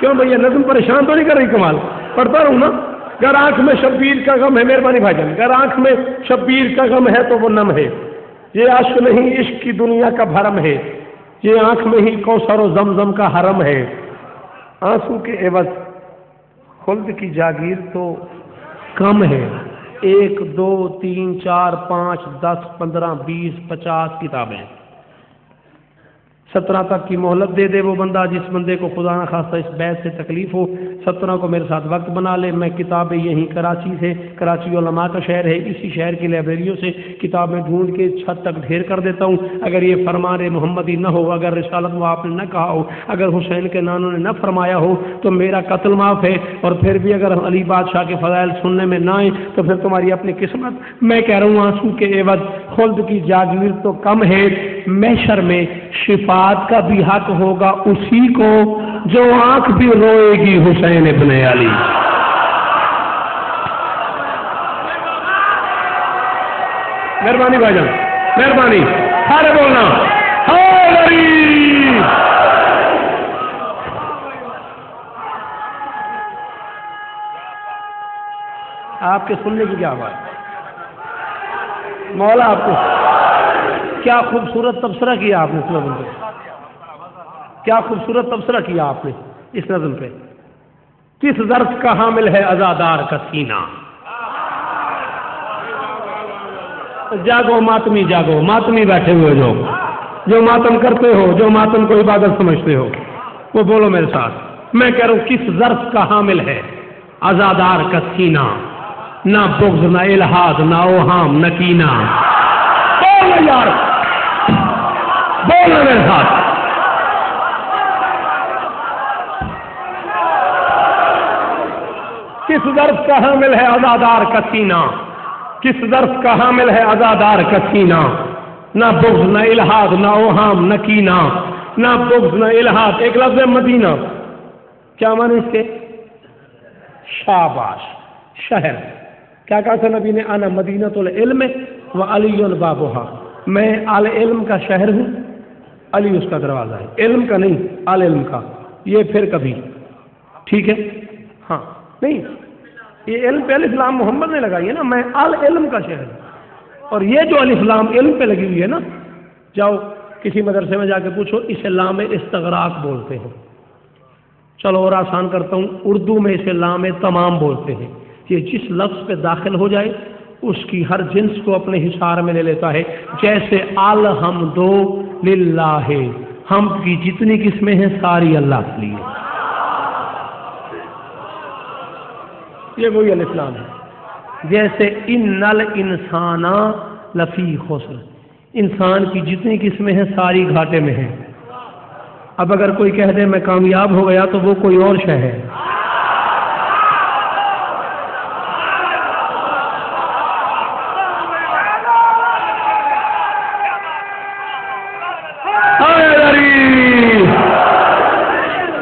S1: کیوں بھیا نظم پریشان تو نہیں کر رہی؟ کمال پڑھتا رہوں نا. گر آنکھ میں شبیر کا غم ہے، مہربانی بھائی جان، گر آنکھ میں شبیر کا غم ہے تو وہ نم ہے. یہ عشق نہیں عشق کی دنیا کا بھرم ہے، یہ آنکھ میں ہی کوثر و زمزم کا حرم ہے. آنسو کے عوض خلد کی جاگیر تو کم ہے. 1 2 3 4 5 10 15 20 50 کتابیں. 17 تک کی مہلت دے دے وہ بندہ جس بندے کو خدا نہ خواستہ اس بیت سے تکلیف ہو. 17 کو میرے ساتھ وقت بنا لے. میں کتابیں یہیں کراچی سے، کراچی علماء کا شہر ہے، اسی شہر کی لائبریریوں سے کتابیں ڈھونڈ کے چھت تک ڈھیر کر دیتا ہوں. اگر یہ فرمان محمدی نہ ہو، اگر رسالت وہ آپ نے نہ کہا ہو، اگر حسین کے نانوں نے نہ فرمایا ہو تو میرا قتل معاف ہے. اور پھر بھی اگر علی بادشاہ کے فضائل سننے میں نہ آئے تو پھر تمہاری اپنی قسمت. میں کہہ رہا ہوں آنسو کے عوض خلد کی جاگیر تو کم ہے. محشر میں شفاعت کا بھی حق ہوگا اسی کو جو آنکھ بھی روئے گی حسین ابن علی. مہربانی بھائی جان، مہربانی سارے بولنا حیدری. آپ کے سننے کی کیا بات؟ مولا آپ کو کیا خوبصورت تبصرہ کیا آپ نے اس نظم پہ، کیا خوبصورت تبصرہ کیا آپ نے اس نظم پہ. کس ظرف کا حامل ہے عزادار کا سینہ. جاگو ماتمی، جاگو ماتمی بیٹھے ہوئے جو ماتم کرتے ہو، جو ماتم کو عبادت سمجھتے ہو، وہ بولو میرے ساتھ. میں کہہ رہا ہوں کس ظرف کا حامل ہے عزادار کا سینہ. نہ بغض، نہ الحاد، نہ اوہام، نہ کینہ. بولو یار، بولو میرے ساتھ. کس ظرف کا حامل ہے عزادار کا سینہ. کس ظرف کا حامل ہے عزادار کا سینہ. نہ بغض، نہ الحاد، نہ اوہام، نہ کینہ. نہ بغض، نہ الحاد. ایک لفظ ہے مدینہ، کیا معنی اس کے؟ شاباش، شہر. کیا کہا تھا نبی نے؟ انا مدینۃ العلم و علی بابھا. میں آل علم کا شہر ہوں، علی اس کا دروازہ ہے. علم کا نہیں، آل علم کا. یہ پھر کبھی ٹھیک ہے. ہاں نہیں، یہ علم پہ الف لام محمد نے لگائی ہے نا. میں آل علم کا شہر ہوں. اور یہ جو الف لام علم پہ لگی ہوئی ہے نا، جاؤ کسی مدرسے میں جا کے پوچھو، اسے لام استغراق بولتے ہیں. چلو اور آسان کرتا ہوں، اردو میں اسے لام تمام بولتے ہیں. یہ جس لفظ پہ داخل ہو جائے اس کی ہر جنس کو اپنے حصار میں لے لیتا ہے. جیسے الحمد للہ، ہم کی جتنی قسمیں ہیں ساری اللہ کے لیے. یہ وہی الف لام ہے. جیسے ان الانسان لفی خسر، انسان کی جتنی قسمیں ہیں ساری گھاٹے میں ہیں. اب اگر کوئی کہہ دے میں کامیاب ہو گیا تو وہ کوئی اور شے ہے.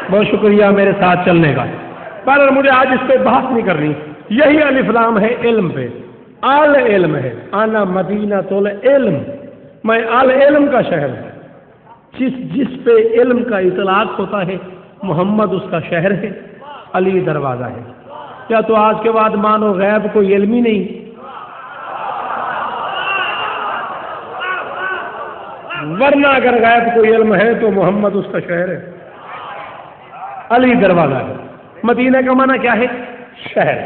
S1: بہت شکریہ میرے ساتھ چلنے کا. پر مجھے آج اس پہ بحث نہیں کرنی. یہی الف لام ہے علم پہ. آل علم ہے. انا مدینۃ العلم، میں آل علم کا شہر ہوں. جس پہ علم کا اطلاق ہوتا ہے محمد اس کا شہر ہے، علی دروازہ ہے. کیا تو آج کے بعد مانو غیب کوئی علم ہی نہیں؟ ورنہ اگر غیب کوئی علم ہے تو محمد اس کا شہر ہے، علی دروازہ ہے. مدینہ کا معنی کیا ہے؟ شہر.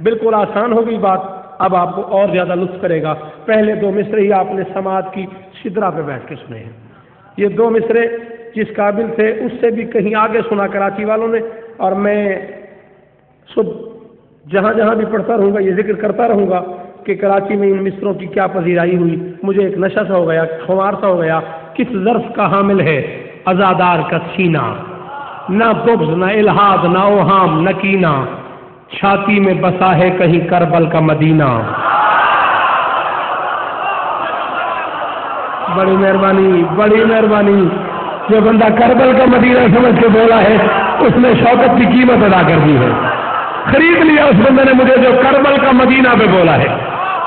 S1: بالکل آسان ہو گئی بات. اب آپ کو اور زیادہ لطف کرے گا. پہلے 2 مصرے ہی آپ نے سماعت کی سدرا پہ بیٹھ کے سنے ہیں. یہ 2 مصرے جس قابل تھے اس سے بھی کہیں آگے سنا کراچی والوں نے. اور میں صبح جہاں جہاں بھی پڑھتا رہوں گا یہ ذکر کرتا رہوں گا کہ کراچی میں ان مصروں کی کیا پذیرائی ہوئی. مجھے ایک نشہ سا ہو گیا، خمار سا ہو گیا. کس ظرف کا حامل ہے عزادار کا سینہ. نہ بغض، نہ الحاد، نہ اوہام، نہ کینہ. چھاتی میں بسا ہے کہیں کربل کا مدینہ. بڑی مہربانی، بڑی مہربانی. جو بندہ کربل کا مدینہ سمجھ کے بولا ہے اس نے شوکت کی قیمت ادا کر دی ہے. خرید لیا اس بندے نے مجھے جو کربل کا مدینہ پہ بولا ہے.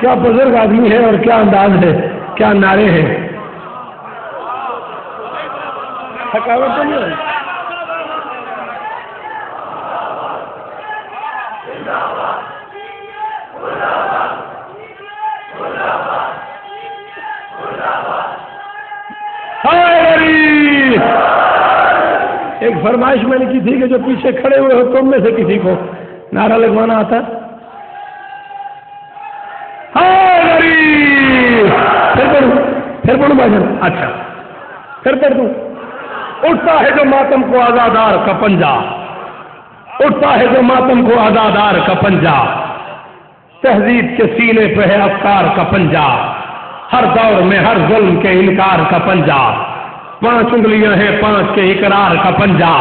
S1: کیا بزرگ آدمی ہے اور کیا انداز ہے، کیا نعرے ہیں. تھکاوٹ تو نہیں ہو رہی؟ ایک فرمائش میں نے کی تھی کہ جو پیچھے کھڑے ہوئے ہو تم میں سے کسی کو نعرہ لگوانا آتا ہے؟ پھر پڑھوں بھائی. اچھا پھر پڑھ دوں. اٹھتا ہے جو ماتم کو آزادار کا پنجہ، اٹھتا ہے جو ماتم کو آزادار کا پنجہ، تہذیب کے سینے پہ ہے افکار کا پنجہ، ہر دور میں ہر ظلم کے انکار کا پنجہ. 5 انگلیاں ہیں 5 کے اقرار کا پنجہ،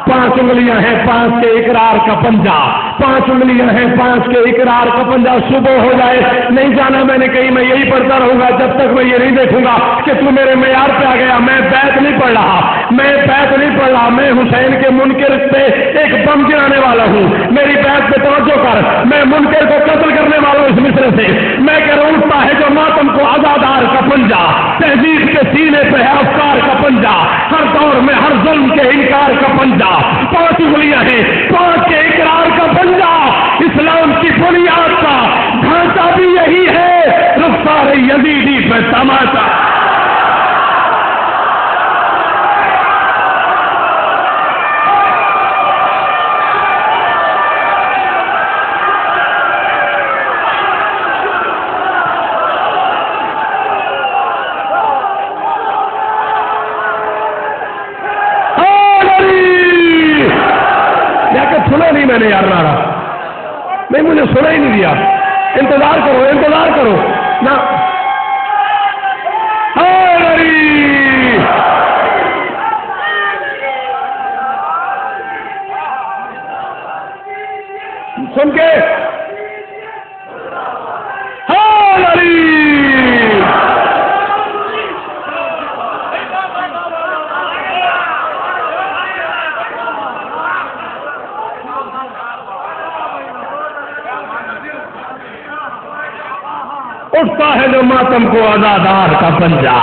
S1: 5 انگلیاں ہیں 5 کے اقرار کا پنجہ، 5 انگلیاں ہیں 5 کے اقرار کا پنجہ. صبح ہو جائے نہیں جانا میں نے کہیں، میں یہی پڑھتا رہوں گا جب تک میں یہ نہیں دیکھوں گا کہ تو میرے معیار پہ آ گیا. میں بیت نہیں پڑھ رہا، میں بیت نہیں پڑھ رہا، میں حسین کے منکر پہ ایک بم گرانے والا ہوں. میری بیت پہ توجہ کر، میں منکر کو قتل کرنے والا ہوں. اس مصرے سے میں کہہ رہا ہوں اٹھتا ہے جو ماتم کو آزادار کا پنجہ، تہذیب کے سینے پہ ہے افکار کا پنجہ، ہر دور میں ہر ظلم کے انکار کا پنجہ. 5 انگلیاں ہیں 5 کے اقرار کا پنجہ. اسلام کی بنیاد کا ڈھانچہ بھی یہی ہے. رخسار یزیدی پہ تماشا. سنا نہیں میں نے یار نعرہ، نہیں مجھے سنا ہی نہیں دیا. انتظار کرو انتظار کرو نا. سن کے اٹھتا ہے جو ماتم کو آزادار کا پنجہ.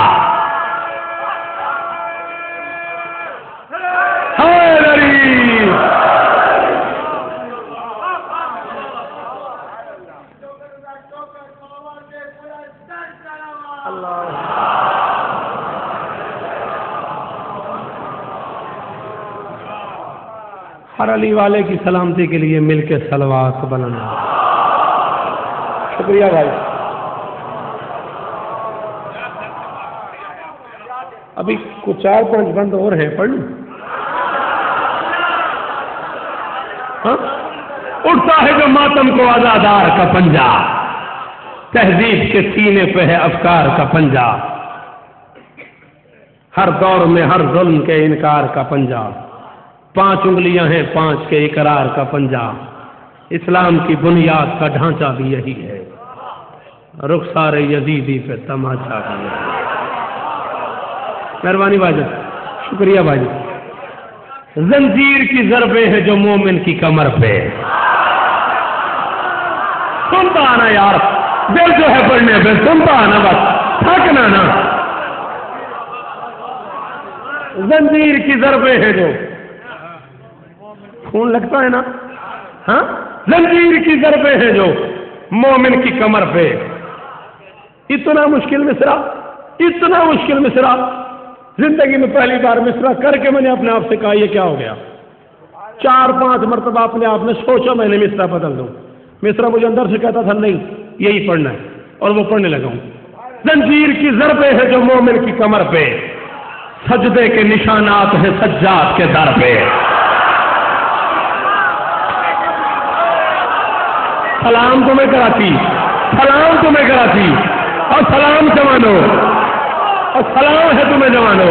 S1: ہر علی والے کی سلامتی کے لیے مل کے صلوات بنانا. شکریہ بھائی. ابھی کچھ 4-5 بند اور ہیں، پڑھ لوں. ہاں. اٹھتا ہے جو ماتم کو آزادار کا پنجہ، تہذیب کے سینے پہ ہے افکار کا پنجہ، ہر دور میں ہر ظلم کے انکار کا پنجہ. 5 انگلیاں ہیں 5 کے اقرار کا پنجہ. اسلام کی بنیاد کا ڈھانچہ بھی یہی ہے. رخسار یزیدی پہ تماشا بھی ہے. مہربانی بھائی، شکریہ بھائی. زنجیر کی ضربیں ہیں جو مومن کی کمر پہ. سنتا آنا یار، دل جو ہے پڑھنے پہ سنتا آنا، بس تھکنا نا. زنجیر کی ضربیں ہیں جو خون لگتا ہے نا. ہاں. زنجیر کی ضربیں ہیں جو مومن کی کمر پہ. اتنا مشکل مصرع، اتنا مشکل مصرع زندگی میں پہلی بار مصرع کر کے میں نے اپنے آپ سے کہا یہ کیا ہو گیا. 4-5 مرتبہ اپنے آپ نے سوچا میں نے مصرع بدل دوں. مصرع مجھے اندر سے کہتا تھا نہیں یہی پڑھنا ہے، اور وہ پڑھنے لگا ہوں. زنجیر کی ضربیں ہیں جو مومن کی کمر پہ، سجدے کے نشانات ہیں سجاد کے در پہ. سلام تمہیں کراتی، سلام تمہیں کراتی، اور سلام جوانو، اور سلام ہے تمہیں جوانو.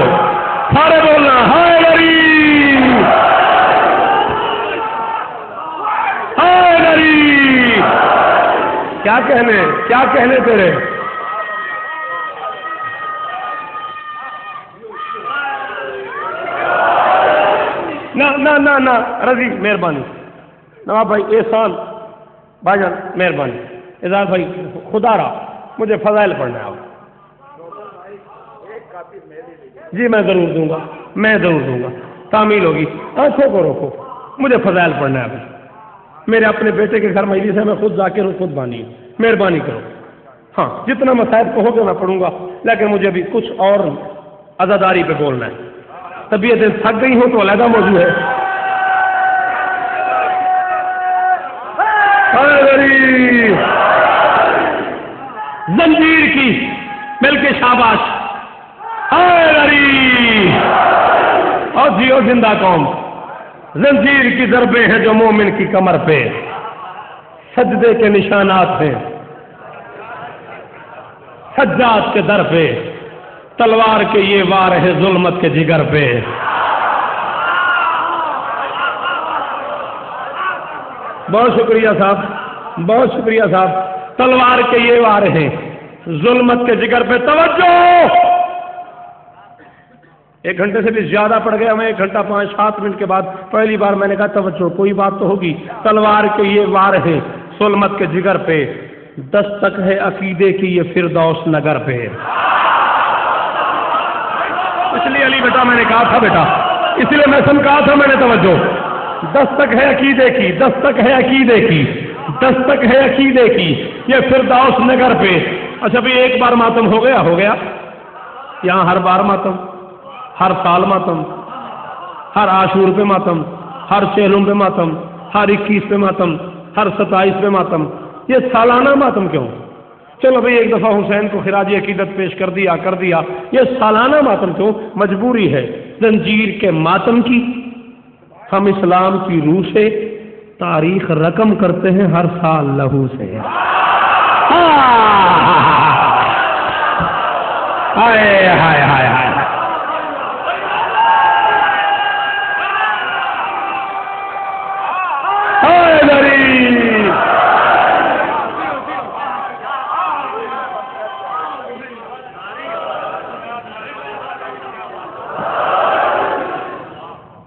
S1: سارے بولنا ہائے علی، ہائے علی. کیا کہنے تیرے. نہ رضی مہربانی، نواب بھائی احسان بھائی جان مہربانی. اظہار بھائی خدا رہا مجھے فضائل پڑھنا ہے جی میں ضرور دوں گا، میں ضرور دوں گا، تعمیل ہوگی۔ آنکھوں کو روکو، مجھے فضائل پڑھنا ہے ابھی۔ میرے اپنے بیٹے کے گھر مجلس ہے، میں خود ذاکر ہوں، خود بانی ہوں، مہربانی کرو۔ ہاں جتنا مسائل کہو گے میں پڑھوں گا، لیکن مجھے ابھی کچھ اور عزاداری پہ بولنا ہے۔ طبیعتیں تھک گئی ہوں تو علیحدہ موضوع ہے۔ زنجیر کی مل کے شاباش، اور جیو زندہ قوم، زنجیر کی ضربیں ہیں جو مومن کی کمر پہ، سجدے کے نشانات ہیں سجاد کے در پہ، تلوار کے یہ وار ہے ظلمت کے جگر پہ۔ بہت شکریہ صاحب، بہت شکریہ صاحب۔ تلوار کے یہ وار ہیں ظلمت کے جگر پہ۔ توجہ، 1 گھنٹے سے بھی زیادہ پڑ گیا میں، 1 گھنٹہ 5-7 منٹ کے بعد پہلی بار میں نے کہا توجہ، کوئی بات تو ہوگی۔ تلوار کے یہ وار ہیں ظلمت کے جگر پہ، دستک ہے عقیدے کی یہ فردوس نگر پہ۔ اس لیے علی بیٹا میں نے کہا تھا، بیٹا اس لیے میں کہا تھا میں نے، توجہ، دستک ہے عقیدے کی، دستک ہے عقیدے کی، دستک ہے عقیدے کی یہ فردوس نگر پہ۔ اچھا بھی ایک بار ماتم ہو گیا، ہو گیا یہاں ہر بار ماتم، ہر سال ماتم، ہر عاشور پہ ماتم، ہر چہلم پہ ماتم، ہر 21 پہ ماتم، ہر 27 پہ ماتم، یہ سالانہ ماتم کیوں؟ چلو بھئی ایک دفعہ حسین کو خراج عقیدت پیش کر دیا، یہ سالانہ ماتم کیوں؟ مجبوری ہے زنجیر کے ماتم کی۔ ہم اسلام کی روح سے تاریخ رقم کرتے ہیں ہر سال لہو سے۔ ہائے ہائے ہائے ہائے،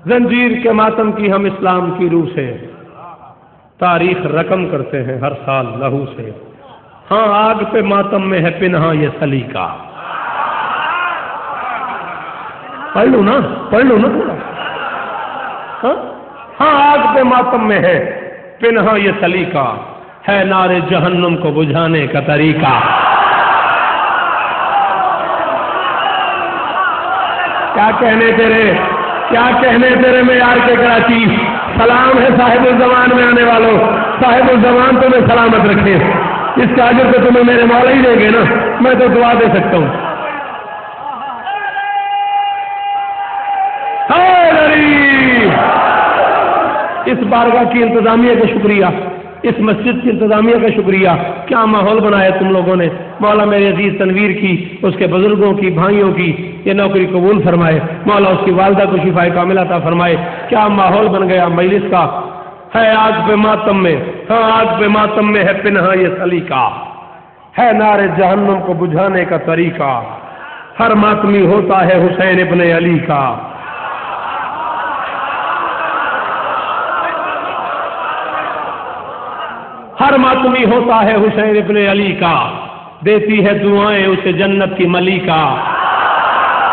S1: زنجیر کے ماتم کی ہم اسلام کی روح سے تاریخ رقم کرتے ہیں ہر سال لہو سے۔ ہاں آگ پہ ماتم میں ہے پنہاں یہ سلیقہ۔ پڑھ لوں نا تھوڑا۔ ہاں آگ پہ ماتم میں ہے پنہاں یہ سلیقہ، ہے نار جہنم کو بجھانے کا طریقہ۔ کیا کہنے تیرے معیار کے کراچی، سلام ہے صاحب الزمان میں آنے والوں، صاحب الزمان تمہیں سلامت رکھے، اس کا اجر تو تمہیں میرے مولا ہی دیں گے نا، میں تو دعا دے سکتا ہوں۔ اس بارگاہ کی انتظامیہ کا شکریہ، اس مسجد کی انتظامیہ کا شکریہ، کیا ماحول بنایا تم لوگوں نے۔ مولا میرے عزیز تنویر کی، اس کے بزرگوں کی، بھائیوں کی یہ نوکری قبول فرمائے، مولا اس کی والدہ کو شفائے کاملہ عطا فرمائے۔ کیا ماحول بن گیا مجلس کا۔ ہے آگ پہ ماتم میں، ہاں آگ پہ ماتم میں ہے پنہاں یہ سلیقہ، ہے نار جہنم کو بجھانے کا طریقہ، ہر ماتمی ہوتا ہے حسین ابن علی کا۔ ہر ماتمی ہوتا ہے حسین ابن علی کا، دیتی ہے دعائیں اسے جنت کی ملیکہ۔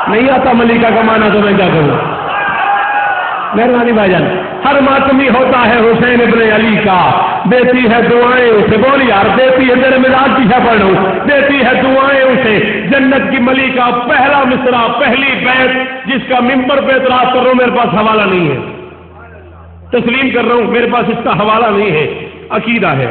S1: نہیں آتا ملیکہ کا معنی تو میں کیا کروں، مہربانی بھائی جان۔ ہر ماتمی ہوتا ہے حسین ابن علی کا، دیتی ہے دعائیں اسے، بول یار، دیتی ہے، تیرے مزاج پیچھے پڑھ لوں، دیتی ہے دعائیں اسے جنت کی ملیکہ۔ پہلا مصرع، پہلی بیت جس کا ممبر پہ اعتراف کر رہا ہوں، میرے پاس حوالہ نہیں ہے، تسلیم کر رہا ہوں میرے پاس اس کا حوالہ نہیں ہے، عقیدہ ہے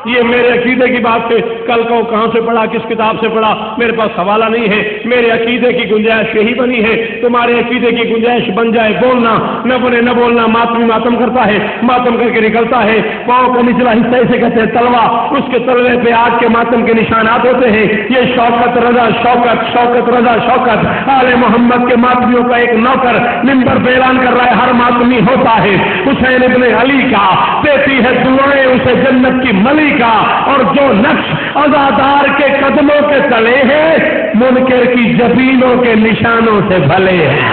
S1: یہ، میرے عقیدے کی بات سے کل کو کہاں سے پڑھا، کس کتاب سے پڑھا، میرے پاس حوالہ نہیں ہے۔ میرے عقیدے کی گنجائش یہی بنی ہے، تمہارے عقیدے کی گنجائش بن جائے، بولنا نہ بنے نہ بولنا، ماتمی ماتم کرتا ہے، ماتم کر کے نکلتا ہے، پاؤں کا نچلا حصہ اسے کہتے ہیں تلوا، اس کے تلوے پہ آج کے ماتم کے نشانات ہوتے ہیں۔ یہ شوکت رضا شوکت، شوکت رضا شوکت، آل محمد کے ماتمیوں کا ایک نوکر ممبر پہ اعلان کر رہا ہے، ہر ماتمی ہوتا ہے حسین ابن علی کا، دیتی ہے دعائیں اسے جنت کی ملی کا، اور جو نقش عزادار کے قدموں کے تلے ہیں، منکر کی جبینوں کے نشانوں سے بھلے ہیں۔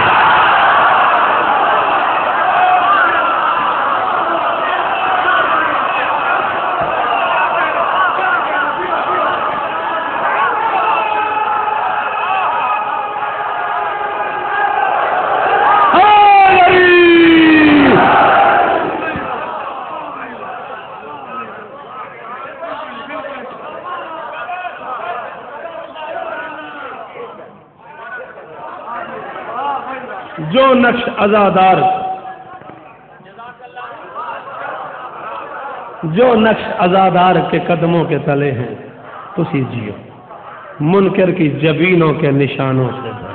S1: جو نقش عزادار جو نقش عزادار کے قدموں کے تلے ہیں اسی جیو، منکر کی جبینوں کے نشانوں سے بنے۔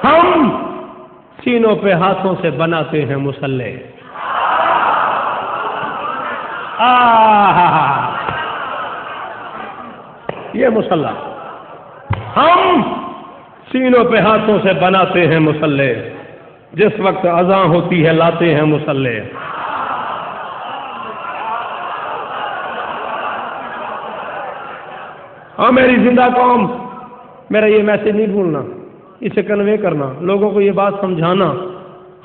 S1: ہم سینوں پہ ہاتھوں سے بناتے ہیں مسلح، یہ مسلح ہم سینوں پہ ہاتھوں سے بناتے ہیں مسلح، جس وقت اذان ہوتی ہے لاتے ہیں مسلح۔ اور میری زندہ قوم، میرا یہ میسج نہیں بھولنا، اسے کنوے کرنا، لوگوں کو یہ بات سمجھانا۔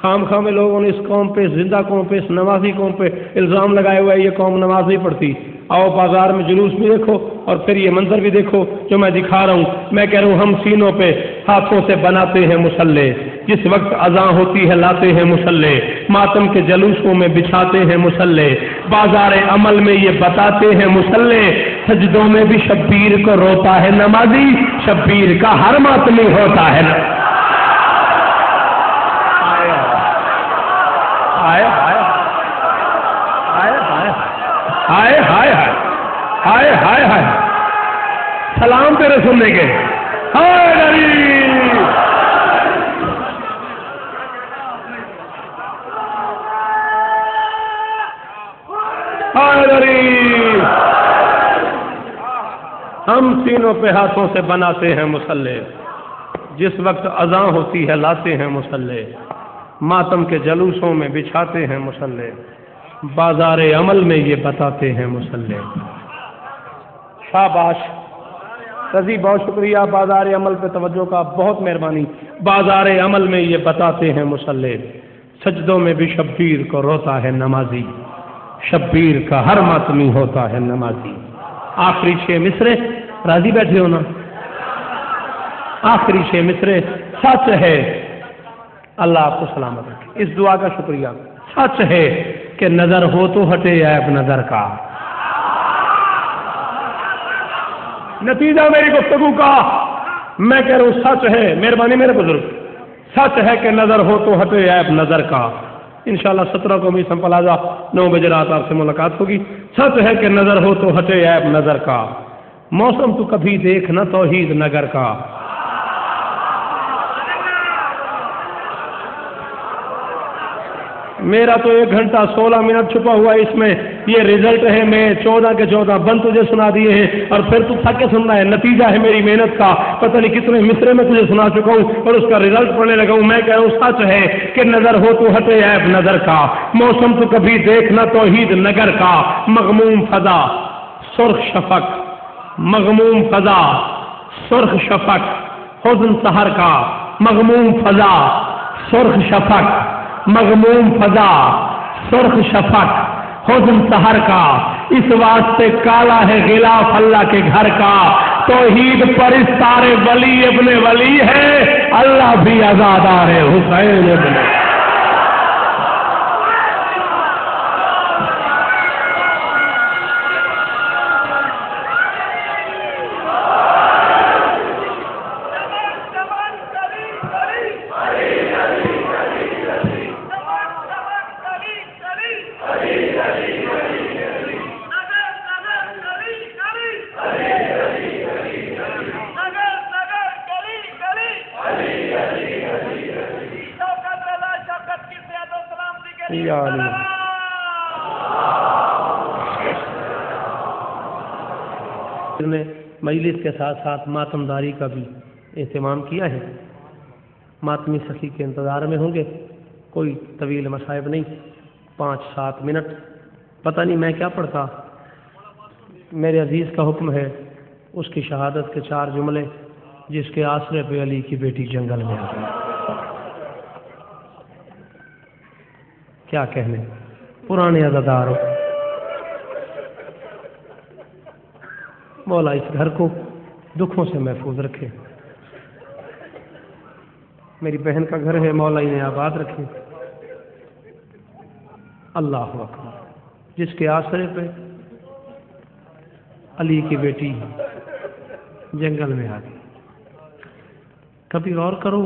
S1: خام خواہ میں لوگوں نے اس قوم پہ، زندہ قوم پہ، اس نمازی قوم پہ الزام لگائے ہوا ہے یہ قوم نماز نہیں پڑھتی۔ آؤ بازار میں جلوس بھی دیکھو اور پھر یہ منظر بھی دیکھو جو میں دکھا رہا ہوں۔ میں کہہ رہا ہوں ہم سینوں پہ ہاتھوں سے بناتے ہیں مسلح، جس وقت اذان ہوتی ہے لاتے ہیں مسلح، ماتم کے جلوسوں میں بچھاتے ہیں مسلح، بازار عمل میں یہ بتاتے ہیں مسلح، سجدوں میں بھی شبیر کو روتا ہے نمازی، شبیر کا ہر ماتمی ہوتا ہے نا۔ ہائے ہائے ہائے ہائے ہائے ہائے، سلام تیرے سننے کے، ہائے غریب، ہائے غریب۔ ہم سینوں پہ ہاتھوں سے بناتے ہیں مسلح، جس وقت اذان ہوتی ہے لاتے ہیں مسلح، ماتم کے جلوسوں میں بچھاتے ہیں مسلح، بازار عمل میں یہ بتاتے ہیں مسلح۔ شاباش رضی، بہت شکریہ، بازار عمل پہ توجہ کا، بہت مہربانی۔ بازار عمل میں یہ بتاتے ہیں مسلح، سجدوں میں بھی شبیر کو روتا ہے نمازی، شبیر کا ہر ماتمی ہوتا ہے نمازی۔ آخری 6 مصرے، راضی بیٹھے ہو نا؟ آخری 6 مصرے سچ ہے، اللہ آپ کو سلامت رکھے، اس دعا کا شکریہ۔ سچ ہے کہ نظر ہو تو ہٹے عیب نظر کا، نتیجہ میری گفتگو کا میں کہہ رہا ہوں سچ ہے، مہربانی میرے بزرگ، سچ ہے کہ نظر ہو تو ہٹے عیب نظر کا۔ انشاءاللہ 17 کو میسم پلازا 9 بجے رات آپ سے ملاقات ہوگی۔ سچ ہے کہ نظر ہو تو ہٹے عیب نظر کا، موسم تو کبھی دیکھ نہ توحید نگر کا۔ میرا تو 1 گھنٹہ 16 منٹ چھپا ہوا ہے اس میں، یہ رزلٹ ہے، میں 14 کے 14 بند تجھے سنا دیے ہیں اور پھر تو تھک کے سننا ہے، نتیجہ ہے میری محنت کا۔ پتہ نہیں کتنے مصرے میں تجھے سنا چکا ہوں اور اس کا رزلٹ پڑھنے لگا ہوں۔ میں کہہ رہا ہوں سچ ہے کہ نظر ہو تو ہٹے عیب نظر کا، موسم تو کبھی دیکھنا توحید نگر کا۔ مغموم فضا سرخ شفق، مغموم فضا سرخ شفق، حزن سحر کا، مغموم فضا سرخ شفق، مغموم فضا سرخ شفق، حزن سحر کا، اس واسطے کالا ہے غلاف اللہ کے گھر کا۔ توحید پرستار ولی ابن ولی ہے، اللہ بھی عزادار ہے حسین ابن۔ نے مجلس کے ساتھ ساتھ ماتمداری کا بھی اہتمام کیا ہے، ماتمی سخی کے انتظار میں ہوں گے، کوئی طویل مصائب نہیں، 5-7 منٹ، پتہ نہیں میں کیا پڑھتا، میرے عزیز کا حکم ہے، اس کی شہادت کے 4 جملے، جس کے آسرے پہ علی کی بیٹی جنگل میں آ گئی۔ کیا کہنے، پرانے عزادار، مولا اس گھر کو دکھوں سے محفوظ رکھے، میری بہن کا گھر ہے، مولا انہیں آباد رکھے۔ اللہ اکبر، جس کے آسرے پہ علی کی بیٹی جنگل میں آ گئی۔ کبھی غور کرو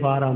S1: 12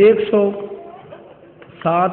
S1: 107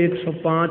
S1: 105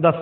S1: 10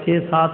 S1: 6-7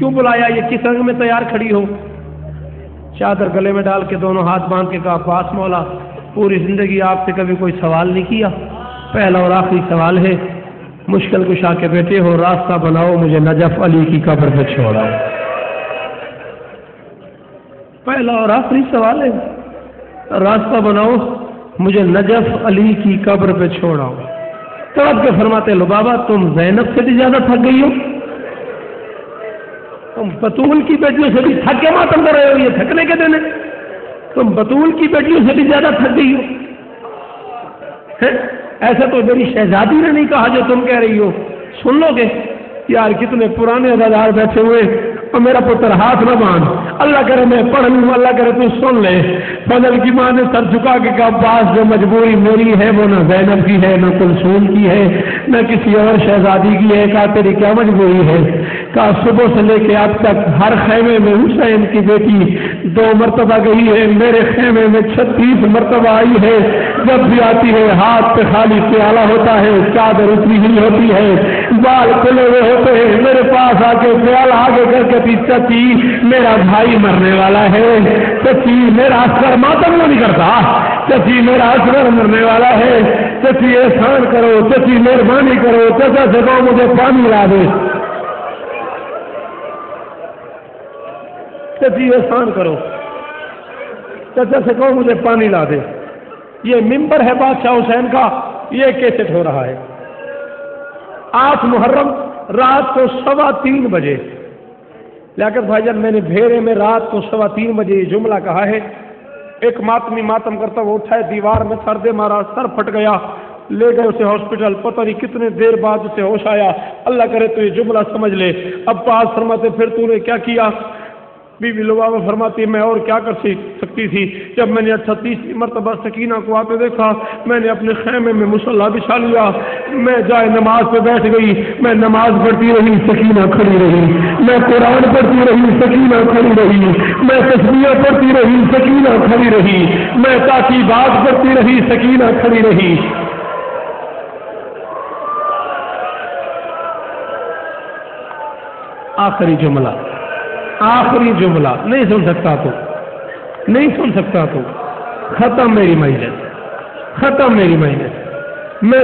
S1: کیوں بلایا؟ یہ کس رنگ میں تیار کھڑی ہو؟ چادر گلے میں ڈال کے دونوں ہاتھ باندھ کے کہا پاس مولا پوری زندگی آپ سے کبھی کوئی سوال نہیں کیا، پہلا اور آخری سوال ہے، مشکل کشا کے بیٹے ہو، راستہ بناؤ مجھے نجف علی کی قبر پہ چھوڑاؤ۔ پہلا اور آخری سوال ہے، راستہ بناؤ مجھے نجف علی کی قبر پہ چھوڑاؤ۔ تڑپ کے فرماتے لبابا تم زینب سے بھی زیادہ تھک گئی ہو، تم بطول کی بیٹیوں سے بھی تھک کے ماتم کر رہے ہو، یہ تھکنے کے دن ہے، تم بطول کی بیٹیوں سے بھی زیادہ تھک گئی ہو۔ ایسا تو میری شہزادی نے نہیں کہا جو تم کہہ رہی ہو، سن لو گے؟ یار کتنے پرانے ادادار بیٹھے ہوئے، اور میرا پتر ہاتھ نہ باندھ، اللہ کرے میں پڑھ لوں، اللہ کرے تو سن لے۔ بدل کی ماں نے سر جھکا کے کہا باس جو مجبوری میری ہے وہ نہ زینب کی ہے، نہ کلثوم کی ہے، نہ کسی اور شہزادی کی ہے۔ کہا تیری کیا مجبوری ہے؟ کہا صبح سے لے کے اب تک ہر خیمے میں حسین کی بیٹی 2 مرتبہ گئی ہے، میرے خیمے میں 36 مرتبہ آئی ہے، جب بھی آتی ہے ہاتھ پہ خالی پیالہ ہوتا ہے، چادر اتنی ہی ہوتی ہے، بال کھلے ہوئے ہوتے ہیں، میرے پاس آ کے پیالہ آگے کر کے چچی میرا بھائی مرنے والا ہے، چچی میرا اصغر ماتم نہیں کرتا، چچی میرا اصغر مرنے والا ہے، چچی احسان کرو، چچی مہربانی کرو، چچا سے کہو مجھے پانی لا دے، چچی احسان کرو، چچا سے کہو مجھے پانی لا دے۔ یہ ممبر ہے بادشاہ حسین کا، یہ کیسٹ ہو رہا ہے۔ 8 محرم رات کو 3:15 بجے، لیاقت بھائی جان میں نے بھیرے میں رات کو 3:15 بجے یہ جملہ کہا ہے۔ ایک ماتمی ماتم کرتا وہ اٹھا ہے، دیوار میں سر دے مارا، سر پھٹ گیا، لے گئے اسے ہاسپٹل، پتہ نہیں کتنے دیر بعد اسے ہوش آیا۔ اللہ کرے تو یہ جملہ سمجھ لے۔ اب پاس فرماتے پھر تو نے کیا کیا؟ بی بی لبابہ فرماتی میں اور کیا کر سکتی تھی؟ جب میں نے 38 مرتبہ سکینہ کو آتے دیکھا، میں نے اپنے خیمے میں مصلی بچھا لیا، میں جائے نماز پہ بیٹھ گئی، میں نماز پڑھتی رہی، سکینہ کھڑی رہی، میں قرآن پڑھتی رہی، سکینہ کھڑی رہی، میں تسبیح پڑھتی رہی، سکینہ کھڑی رہی، میں تاکیبات پڑھتی رہی، سکینہ کھڑی رہی۔ آخری جملہ، آخری جملہ نہیں سن سکتا تو، نہیں سن سکتا تو، ختم میری مجلس، ختم میری مجلس۔ میں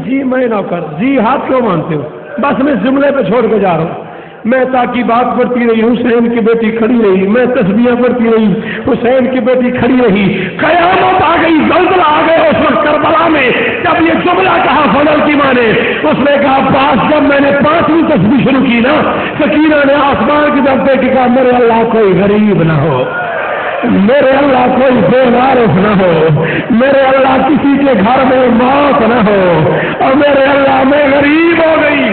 S1: جی میں نہ کر، جی ہاتھ کیوں مانتے ہو؟ بس میں جملے پہ چھوڑ کے جا رہا ہوں۔ میں تاکہ بات پڑھتی رہی، حسین کی بیٹی کھڑی رہی، میں تسبیح پڑھتی رہی، حسین کی بیٹی کھڑی رہی۔ قیامت آ گئی، زلزلہ آ گیا اس وقت کربلا میں، جب یہ جملہ کہا فضل کی ماں نے، اس نے کہا پاس جب میں نے 5ویں تسبیح شروع کی نا، سکینہ نے آسمان کی طرف دیکھ کے کہا میرے اللہ کوئی غریب نہ ہو، میرے اللہ کوئی بے وارث نہ ہو، میرے اللہ کسی کے گھر میں موت نہ ہو، اور میرے اللہ میں غریب ہو گئی۔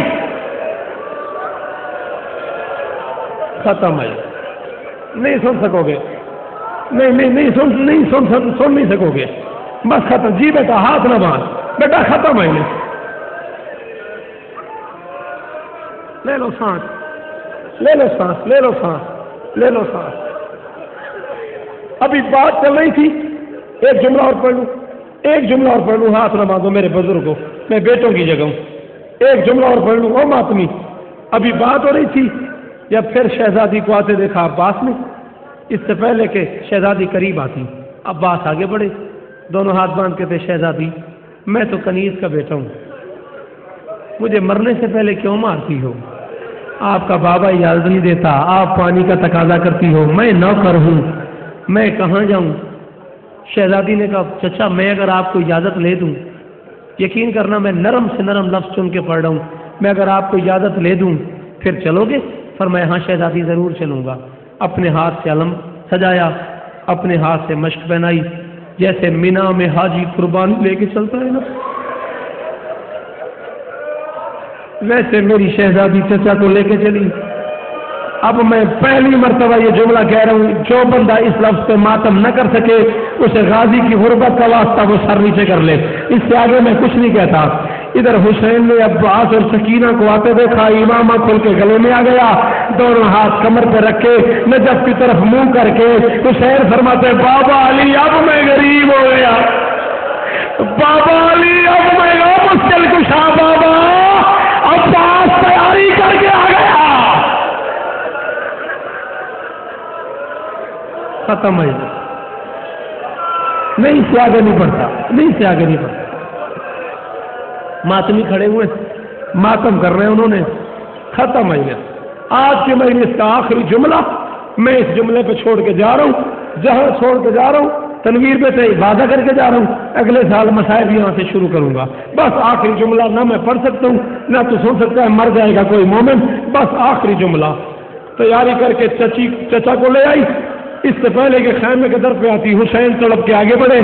S1: ختم ہے، نہیں سن سکو گے، نہیں سن سکو گے، بس ختم۔ جی بیٹا ہاتھ نہ باندھ، بیٹا ختم ہے، لے لو سانس، لے لو سانس، لے لو سانس، لے لو سانس۔ ابھی بات چل رہی تھی، ایک جملہ اور پڑھ لوں، ایک جملہ اور پڑھ لوں، ہاتھ نہ باندھو میرے بزرگوں، میں بیٹوں کی جگہ ہوں، ایک جملہ اور پڑھ لوں۔ او ماتمی، ابھی بات ہو رہی تھی، جب پھر شہزادی کو آتے دیکھا عباس نے، اس سے پہلے کہ شہزادی قریب آتی، عباس آگے بڑھے، دونوں ہاتھ باندھ کے تھے، شہزادی میں تو کنیز کا بیٹا ہوں، مجھے مرنے سے پہلے کیوں مارتی ہو؟ آپ کا بابا اجازت نہیں دیتا، آپ پانی کا تقاضا کرتی ہو، میں نوکر ہوں، میں کہاں جاؤں؟ شہزادی نے کہا چچا میں اگر آپ کو اجازت لے دوں، یقین کرنا میں نرم سے نرم لفظ چن کے پڑھ رہا ہوں، میں اگر آپ کو اجازت لے دوں پھر چلو گے؟ فرمایا ہاں شہزادی ضرور چلوں گا۔ اپنے ہاتھ سے علم سجایا، اپنے ہاتھ سے مشق پہنائی، جیسے مینا میں حاجی قربانی لے کے چلتا ہے نا، ویسے میری شہزادی چچا کو لے کے چلی۔ اب میں پہلی مرتبہ یہ جملہ کہہ رہا ہوں، جو بندہ اس لفظ پہ ماتم نہ کر سکے اسے غازی کی غربت کا واسطہ وہ سر نیچے کر لے، اس سے آگے میں کچھ نہیں کہتا۔ ادھر حسین نے عباس اور سکینہ کو آتے دیکھا، امامہ کھول کے گلے میں آ گیا، دونوں ہاتھ کمر پہ رکھے، نجف کی طرف منہ کر کے حسین فرماتے بابا علی اب میں غریب ہو گیا، بابا علی اب میں مشکل کشا، بابا عباس تیاری کر کے آ گیا، ختم ہے، نہیں سے آگے نہیں بڑھتا، نہیں سے آگے نہیں بڑھتا۔ ماتمی کھڑے ہوئے ماتم کر رہے ہیں، انہوں نے ختم ہے۔ آج کے مجلس کا آخری جملہ میں اس جملے پہ چھوڑ کے جا رہا ہوں، جہاں چھوڑ کے جا رہا ہوں تنویر پہ سے وعدہ کر کے جا رہا ہوں، اگلے سال مسائل یہاں سے شروع کروں گا۔ بس آخری جملہ نہ میں پڑھ سکتا ہوں نہ تو سن سکتا ہے، مر جائے گا کوئی مومن۔ بس آخری جملہ تیاری کر کے چچا کو لے آئی، اس سے پہلے کہ خیمے کے در پہ آتی حسین تڑپ کے آگے بڑھے،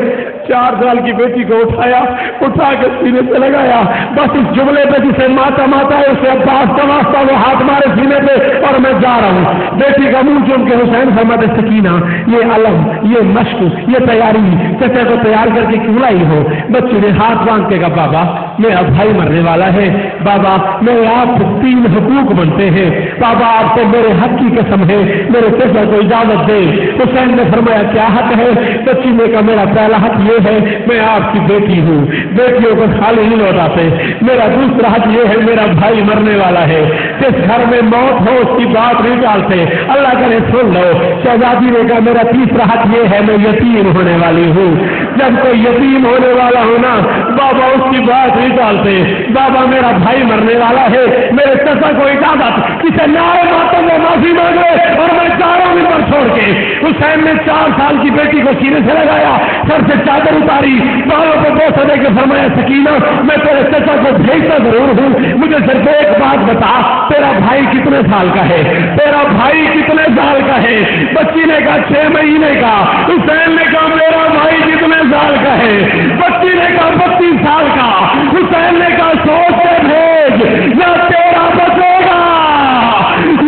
S1: 4 سال کی بیٹی کو اٹھایا، اٹھا کے سینے سے لگایا۔ بس اس جملے پہ جسے ماتا ماتا ہے اسے عباس کا واسطہ، وہ ہاتھ مارے سینے پہ اور میں جا رہا ہوں۔ بیٹی کا منہ چوم کے حسین فرماتے سکینہ یہ علم، یہ مشق، یہ تیاری چچا کو تیار کر کے کیوں لائی ہو؟ بچی نے ہاتھ باندھ کے کہا بابا میرا بھائی مرنے والا ہے، بابا میرے آپ سے 3 حقوق بنتے ہیں، بابا آپ سے میرے حق کی قسم ہے، میرے چچا کو اجازت دے۔ حسین نے فرمایا کیا حق ہے؟ بچی نے کہا میرا پہلا حق یہ ہے میں آپ کی بیٹی ہوں، بیٹیوں کو خالی نہیں لوٹاتے۔ میرا دوسرا حق یہ ہے میرا بھائی مرنے والا ہے، جس گھر میں موت ہو اس کی بات نہیں ٹالتے، اللہ کرے سن لو۔ شہزادی نے کہا میرا تیسرا حق یہ ہے میں یتیم ہونے والی ہوں، جب کوئی یتیم ہونے والا ہو نا بابا اس کی بات نہیں ٹالتے، بابا میرا بھائی مرنے والا ہے، میرے چچا کو اجازت کسی نئے ماتم میں معافی مانگے اور میں جا رہا ہوں پر چھوڑ کے۔ حسین نے 4 سال کی بیٹی کو سینے سے لگایا، سر سے چادر اتاری، بالوں پہ بوسہ دے کے فرمایا سکینہ میں تیرے چچا کو بھیجتا ضرور ہوں، مجھے صرف ایک بات بتا تیرا بھائی کتنے سال کا ہے؟ تیرا بھائی کتنے سال کا ہے؟ بچی نے کہا 6 مہینے کا۔ حسین نے کہا میرا بھائی کتنے سال کا ہے؟ بچی نے کہا 32 سال کا۔ حسین نے کہا سوچ کے بھیج، یا تیرا بچے گا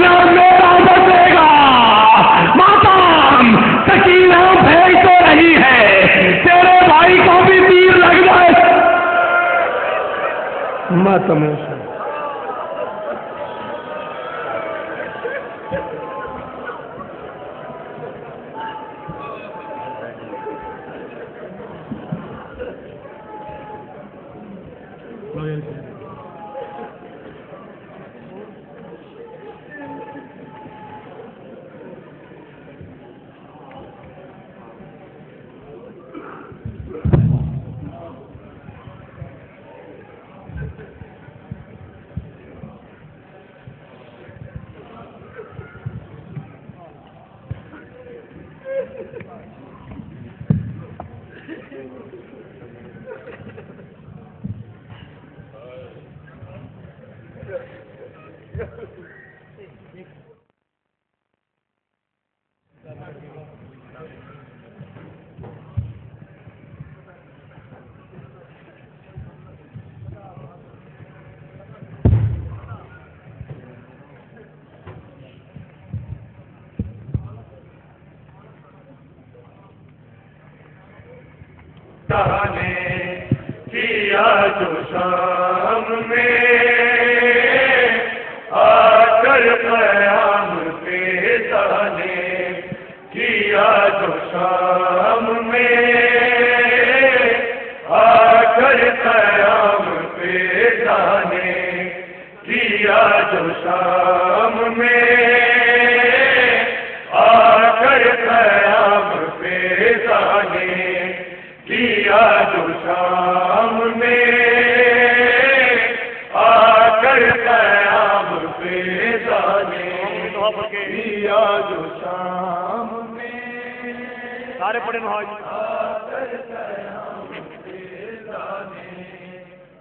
S1: یا میرا بچے گا۔ ماتم سکینہ بھیج تو رہی ہے، تیرے بھائی کو بھی تیر لگ جائے۔ ماتم
S3: کیا جو شام میں آ کر قیام پیدا نے کیا جو شام میں آ کر قیام پیدا نے کیا جو شام میں آ کر قیام پیدا نے کیا جو شام میں آ کر قیام پیدا نے کیا جو شام میں سارے پڑھے آ کر قیام پیدا نے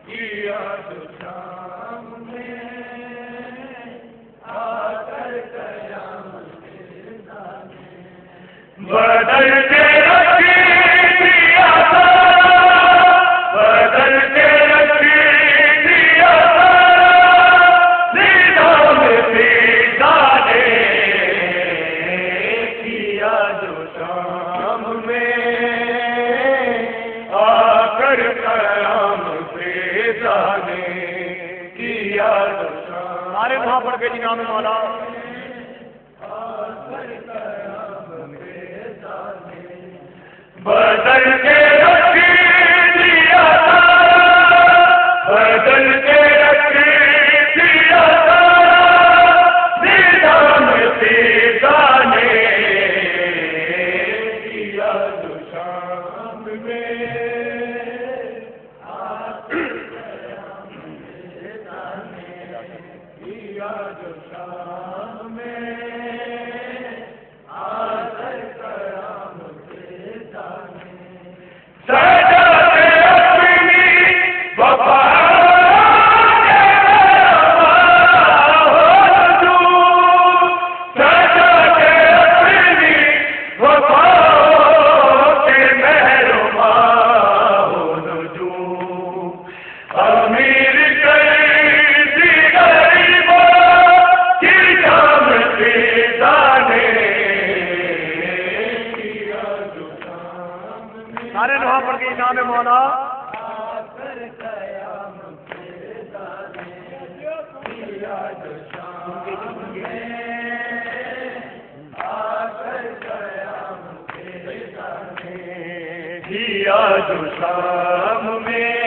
S3: کیا جو شام میں آ کر قیام پیدا نے بدل کے پڑھ کے نام مولا بدل کے رکھ دیا بدل کے رکھ دیا نظام پیدا نے وفا
S2: سارے دعا پڑھ کے امام مولا
S3: جو شام میں